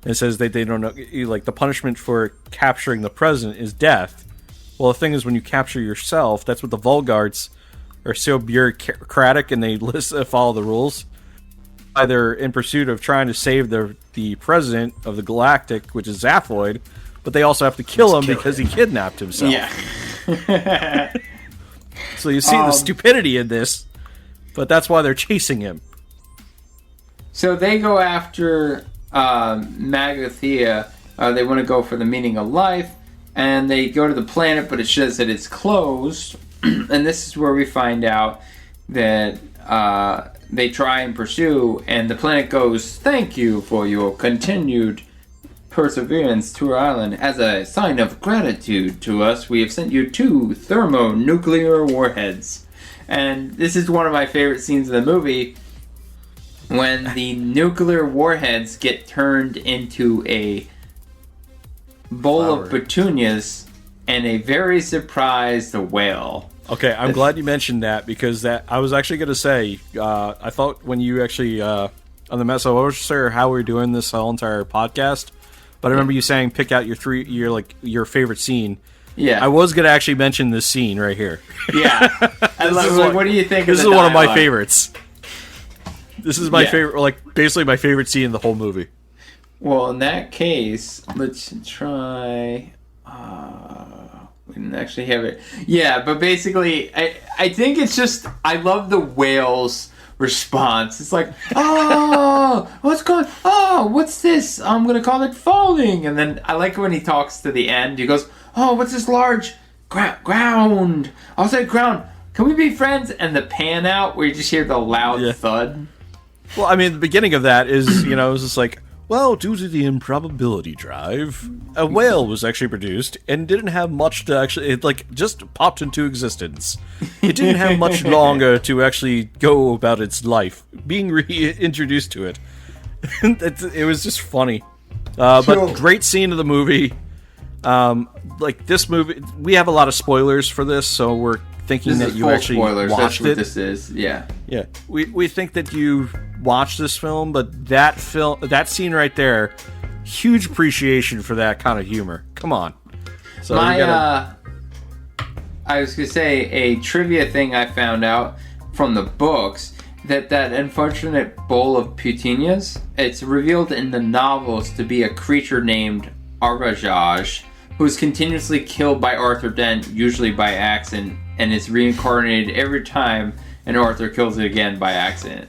and it says that they don't know, like the punishment for capturing the president is death. Well, the thing is, when you capture yourself, that's what the Vulgards are so bureaucratic, and they follow the rules. Either in pursuit of trying to save the president of the Galactic, which is Zaphoid, but they also have to kill him because he kidnapped himself. Yeah. So you see the stupidity in this, but that's why they're chasing him. So they go after Magathea. They want to go for the meaning of life, and they go to the planet, but it says that it's closed. And this is where we find out that they try and pursue, and the planet goes, "Thank you for your continued perseverance to our island. As a sign of gratitude to us, we have sent you 2 thermonuclear warheads." And this is one of my favorite scenes of the movie, when the nuclear warheads get turned into a bowl of petunias and a very surprised whale. Okay, I'm glad you mentioned that, because that I was actually going to say, I thought when you actually, on the mess, I wasn't sure how we were doing this whole entire podcast, but I remember you saying pick out your favorite scene. Yeah. I was going to actually mention this scene right here. Yeah. I love, like, what do you think This of is the one of my dialogue? favorites. This is my favorite, like, basically my favorite scene in the whole movie. Well, in that case, let's try... we didn't actually have it. Yeah, but basically, I think it's just... I love the whale's response. It's like, oh, what's this? I'm going to call it falling. And then I like when he talks to the end. He goes, oh, what's this large ground? I'll say ground. Can we be friends? And the pan out where you just hear the loud thud. Well, I mean, the beginning of that is, it was just like, well, due to the improbability drive, a whale was actually produced and didn't have much to actually... It, like, just popped into existence. It didn't have much longer to actually go about its life, being reintroduced to it. It was just funny. But great scene of the movie. Like, this movie... We have a lot of spoilers for this, so we're thinking that you actually watched it. This is, yeah. Yeah. We think that you watched this film, but that scene right there, huge appreciation for that kind of humor. Come on. So I was gonna say a trivia thing I found out from the books, that unfortunate bowl of petunias, it's revealed in the novels to be a creature named Argajaj, who is continuously killed by Arthur Dent, usually by accident, and is reincarnated every time, and Arthur kills it again by accident.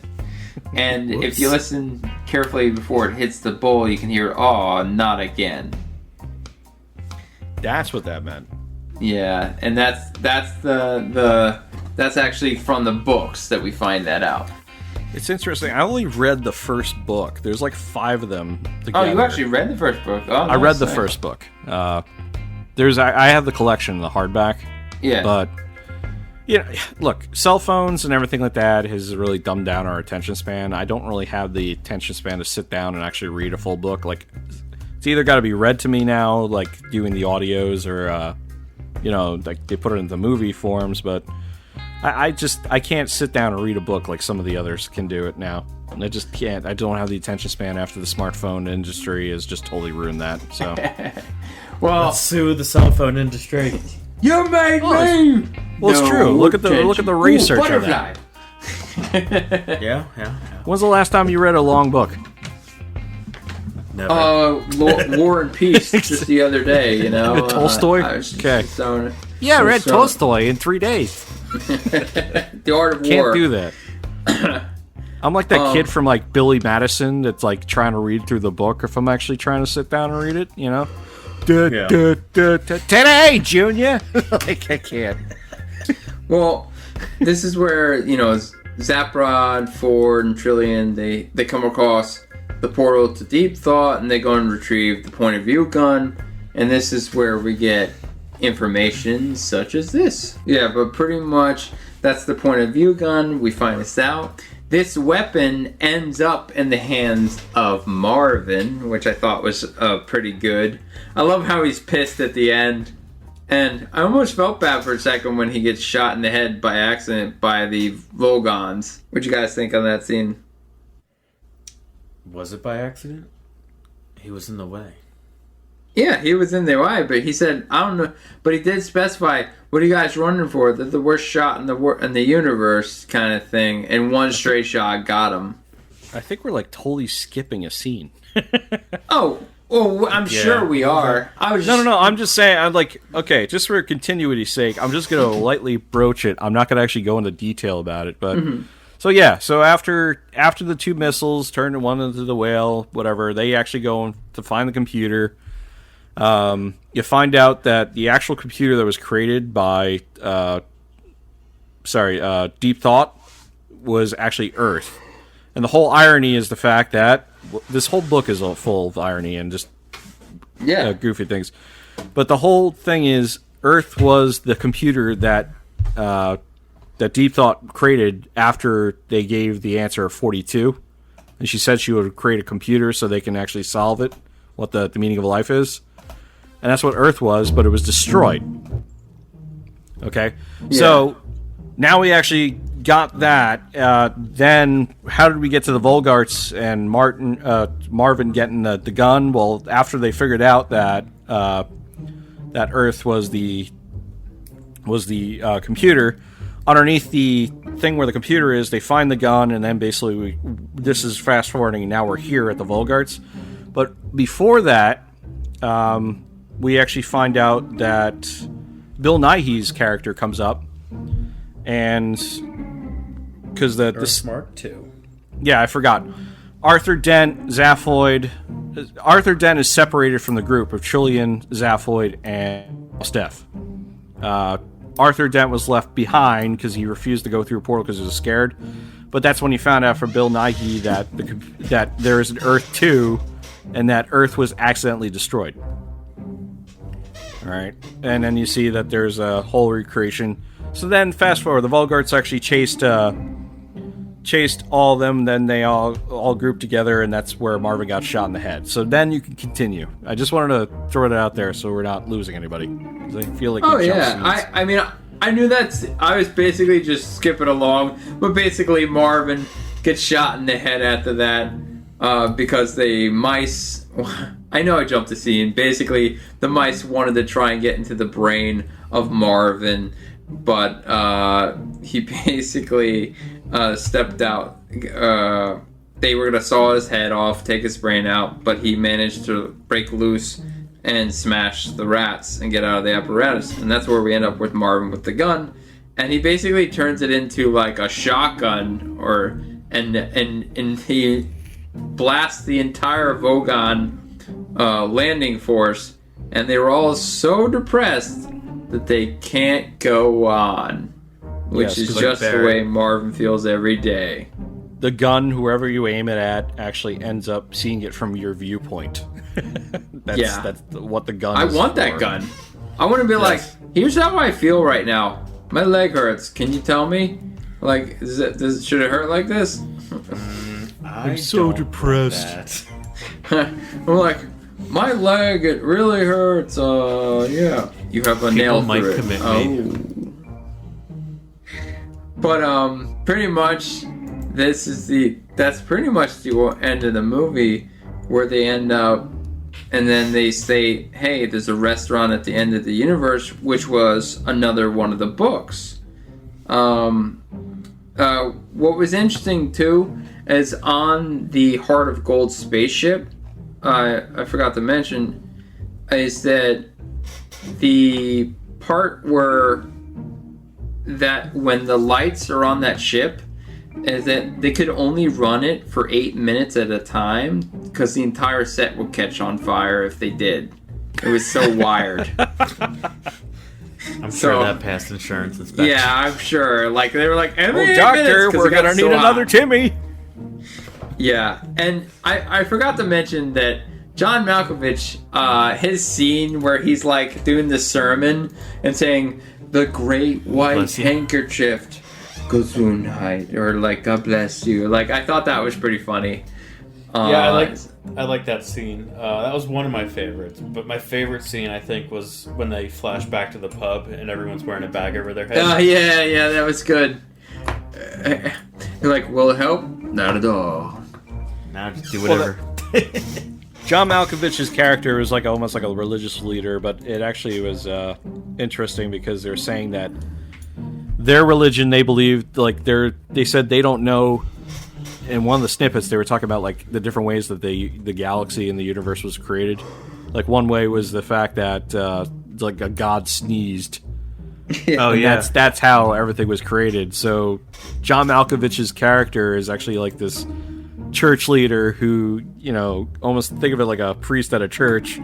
And if you listen carefully before it hits the bowl, you can hear, "Aw, not again." That's what that meant. Yeah, and that's actually from the books that we find that out. It's interesting. I only read the first book. There's like 5 of them together. Oh, you actually read the first book? Oh, I read the first book. I have the collection, the hardback. Yeah. But, look, cell phones and everything like that has really dumbed down our attention span. I don't really have the attention span to sit down and actually read a full book. Like, it's either got to be read to me now, like doing the audios, or, like they put it in the movie forms, but I can't sit down and read a book like some of the others can do it now. I just can't. I don't have the attention span after the smartphone industry has just totally ruined that. So, well, let's sue the cell phone industry. You made me. Well, it's true. Look at the research on that. Yeah. When's the last time you read a long book? Never. War and Peace just the other day. Tolstoy. Okay. Yeah, I read Tolstoy in 3 days. The Art of War. Can't do that. I'm like that kid from like Billy Madison that's like trying to read through the book if I'm actually trying to sit down and read it, Today, Junior. Like, I can't. Well, this is where, Zaprod, Ford, and Trillian, they come across the portal to Deep Thought, and they go and retrieve the point of view gun, and this is where we get information such as this. Yeah, but pretty much that's the point of view gun. We find this out. This weapon ends up in the hands of Marvin, which I thought was pretty good. I love how he's pissed at the end. And I almost felt bad for a second when he gets shot in the head by accident by the Vogons. What'd you guys think on that scene? Was it by accident? He was in the way. Yeah, he was in their way, but he said, I don't know. But he did specify, what are you guys running for? They're the worst shot in the universe kind of thing. And one straight shot got him. I think we're like totally skipping a scene. Well, I'm sure we are. I was No. I'm just saying. I'm like, okay, just for continuity's sake, I'm just gonna lightly broach it. I'm not gonna actually go into detail about it, but so yeah. So after the two missiles turn one into the whale, whatever, they actually go to find the computer. You find out that the actual computer that was created by, Deep Thought was actually Earth. And the whole irony is the fact that this whole book is all full of irony and just goofy things. But the whole thing is Earth was the computer that Deep Thought created after they gave the answer of 42. And she said she would create a computer so they can actually solve it, what the meaning of life is. And that's what Earth was, but it was destroyed. Okay? Yeah. So now we actually got that. Then how did we get to the Volgarts and Marvin getting the gun? Well, after they figured out that that Earth was the computer, underneath the thing where the computer is, they find the gun, and then basically this is fast forwarding, and now we're here at the Volgarts. But before that, we actually find out that Bill Nighy's character comes up, and because the Smart too. Yeah, I forgot. Arthur Dent, Zaphoid. Arthur Dent is separated from the group of Trillian, Zaphoid, and Steph. Arthur Dent was left behind because he refused to go through a portal because he was scared. But that's when he found out from Bill Nighy that there is an Earth 2, and that Earth was accidentally destroyed. All right, and then you see that there's a whole recreation. So then, fast forward, the Volgarts actually chased all of them. Then they all grouped together, and that's where Marvin got shot in the head. So then you can continue. I just wanted to throw it out there so we're not losing anybody. I feel like I mean, I knew that. I was basically just skipping along, but basically Marvin gets shot in the head after that because the mice. I know I jumped the scene. Basically, the mice wanted to try and get into the brain of Marvin, but he basically stepped out. They were going to saw his head off, take his brain out, but he managed to break loose and smash the rats and get out of the apparatus. And that's where we end up with Marvin with the gun. And he basically turns it into like a shotgun, and he blasts the entire Vogon landing force, and they were all so depressed that they can't go on, which is just the way Marvin feels every day. The gun, whoever you aim it at, actually ends up seeing it from your viewpoint. That's what the gun is. I want that gun. I want to be like, here's how I feel right now. My leg hurts. Can you tell me? Like, should it hurt like this? I'm so depressed. I'm like, my leg, it really hurts. Yeah. You have a nail through it. Commit me. But pretty much, that's pretty much the end of the movie, where they end up, and then they say, hey, there's a restaurant at the end of the universe, which was another one of the books. What was interesting too is on the Heart of Gold spaceship, I forgot to mention, is that the part where that when the lights are on that ship, is that they could only run it for 8 minutes at a time because the entire set would catch on fire if they did. It was so wired. I'm sure that passed insurance inspection. Yeah, I'm sure. Like they were like, "Oh, doctor, we're gonna need another Timmy." Yeah, and I forgot to mention that John Malkovich, his scene where he's like doing the sermon and saying the great white handkerchief, Gesundheit, or like God bless you. Like I thought that was pretty funny. Yeah, I like that scene. That was one of my favorites. But my favorite scene, I think, was when they flash back to the pub and everyone's wearing a bag over their head. Oh, yeah, that was good. You're like, will it help? Not at all. Now just do whatever. John Malkovich's character was like almost like a religious leader, but it actually was interesting because they're saying that their religion, they believed, like they said they don't know. In one of the snippets, they were talking about like the different ways that the galaxy and the universe was created. Like one way was the fact that like a god sneezed. Oh yeah, that's how everything was created. So John Malkovich's character is actually like this church leader who, you know, almost think of it like a priest at a church,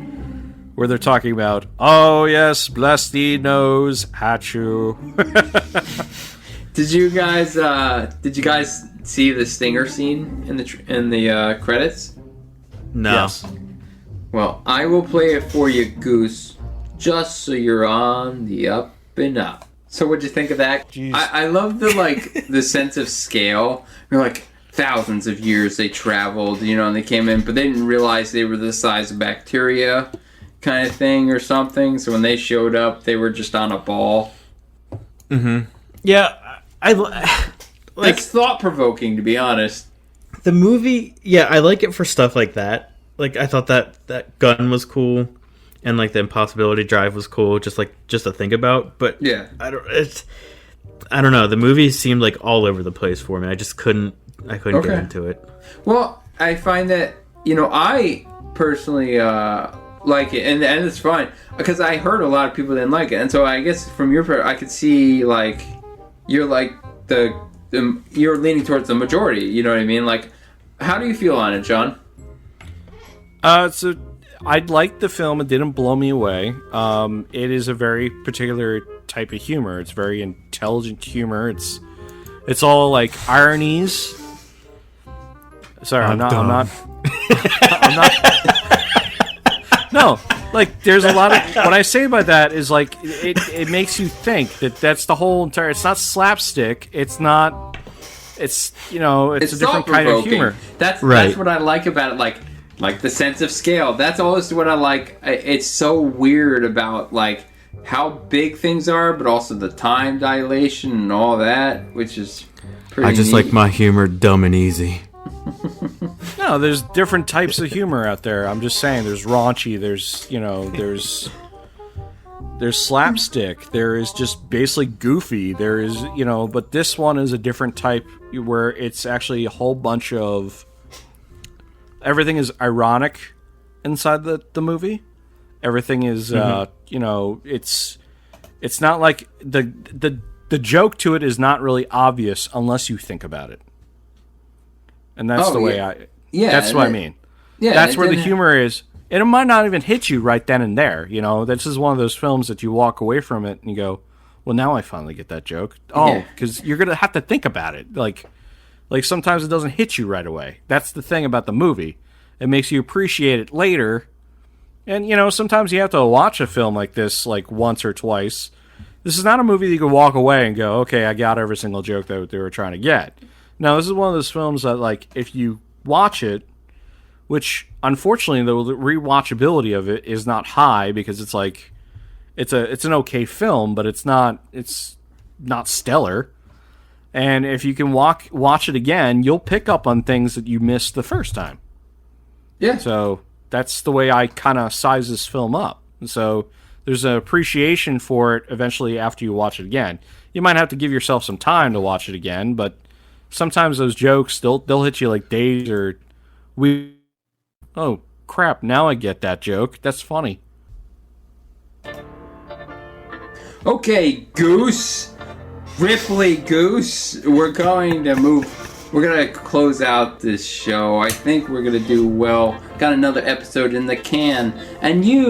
where they're talking about, oh yes, bless thee nose at you. Did you guys see the stinger scene in the credits? No. Yes. Well, I will play it for you, Goose, just so you're on the up and up. So what'd you think of that? Jeez. I love the sense of scale. You're like, thousands of years they traveled, you know, and they came in, but they didn't realize they were the size of bacteria kind of thing or something. So when they showed up, they were just on a ball. Mm-hmm. Yeah, I like, it's thought-provoking, to be honest. The movie, yeah, I like it for stuff like that. Like, I thought that gun was cool, and like the impossibility drive was cool, just to think about. But yeah, I don't know. The movie seemed like all over the place for me. I just couldn't get into it. Well, I find that, you know, I personally like it, and it's fine because I heard a lot of people didn't like it, and so I guess from your part, I could see like you're like you're leaning towards the majority. You know what I mean? Like, how do you feel on it, John? So I liked the film. It didn't blow me away. It is a very particular type of humor. It's very intelligent humor. It's all like ironies. Sorry, I'm not. No, like there's a lot of. What I say by that is like it makes you think that's the whole entire. It's not slapstick. It's not. It's, you know, it's a different kind of humor. That's what I like about it. Like the sense of scale. That's always what I like. It's so weird about like how big things are, but also the time dilation and all that, which is pretty I just neat. like my humor dumb and easy. No, there's different types of humor out there. I'm just saying, there's raunchy, there's, you know, there's slapstick, there is just basically goofy, there is, you know, but this one is a different type where it's actually a whole bunch of, everything is ironic inside the movie. Everything is, you know, it's not like the joke to it is not really obvious unless you think about it. And that's that's what I mean. Yeah, that's where the humor is. And it might not even hit you right then and there. You know, this is one of those films that you walk away from it and you go, well, now I finally get that joke. Oh, because you're going to have to think about it. Like sometimes it doesn't hit you right away. That's the thing about the movie. It makes you appreciate it later. And, you know, sometimes you have to watch a film like this like once or twice. This is not a movie that you can walk away and go, okay, I got every single joke that they were trying to get. Now, this is one of those films that, like, if you watch it, which, unfortunately, the rewatchability of it is not high because it's like, it's an okay film, but it's not stellar. And if you can watch it again, you'll pick up on things that you missed the first time. Yeah. So that's the way I kind of size this film up. And so there's an appreciation for it eventually after you watch it again. You might have to give yourself some time to watch it again, but sometimes those jokes, they'll hit you like days or weeks. Oh, crap, now I get that joke. That's funny. Okay, Goose. RipleyGoose. We're going to close out this show. I think we're going to do well. Got another episode in the can. And you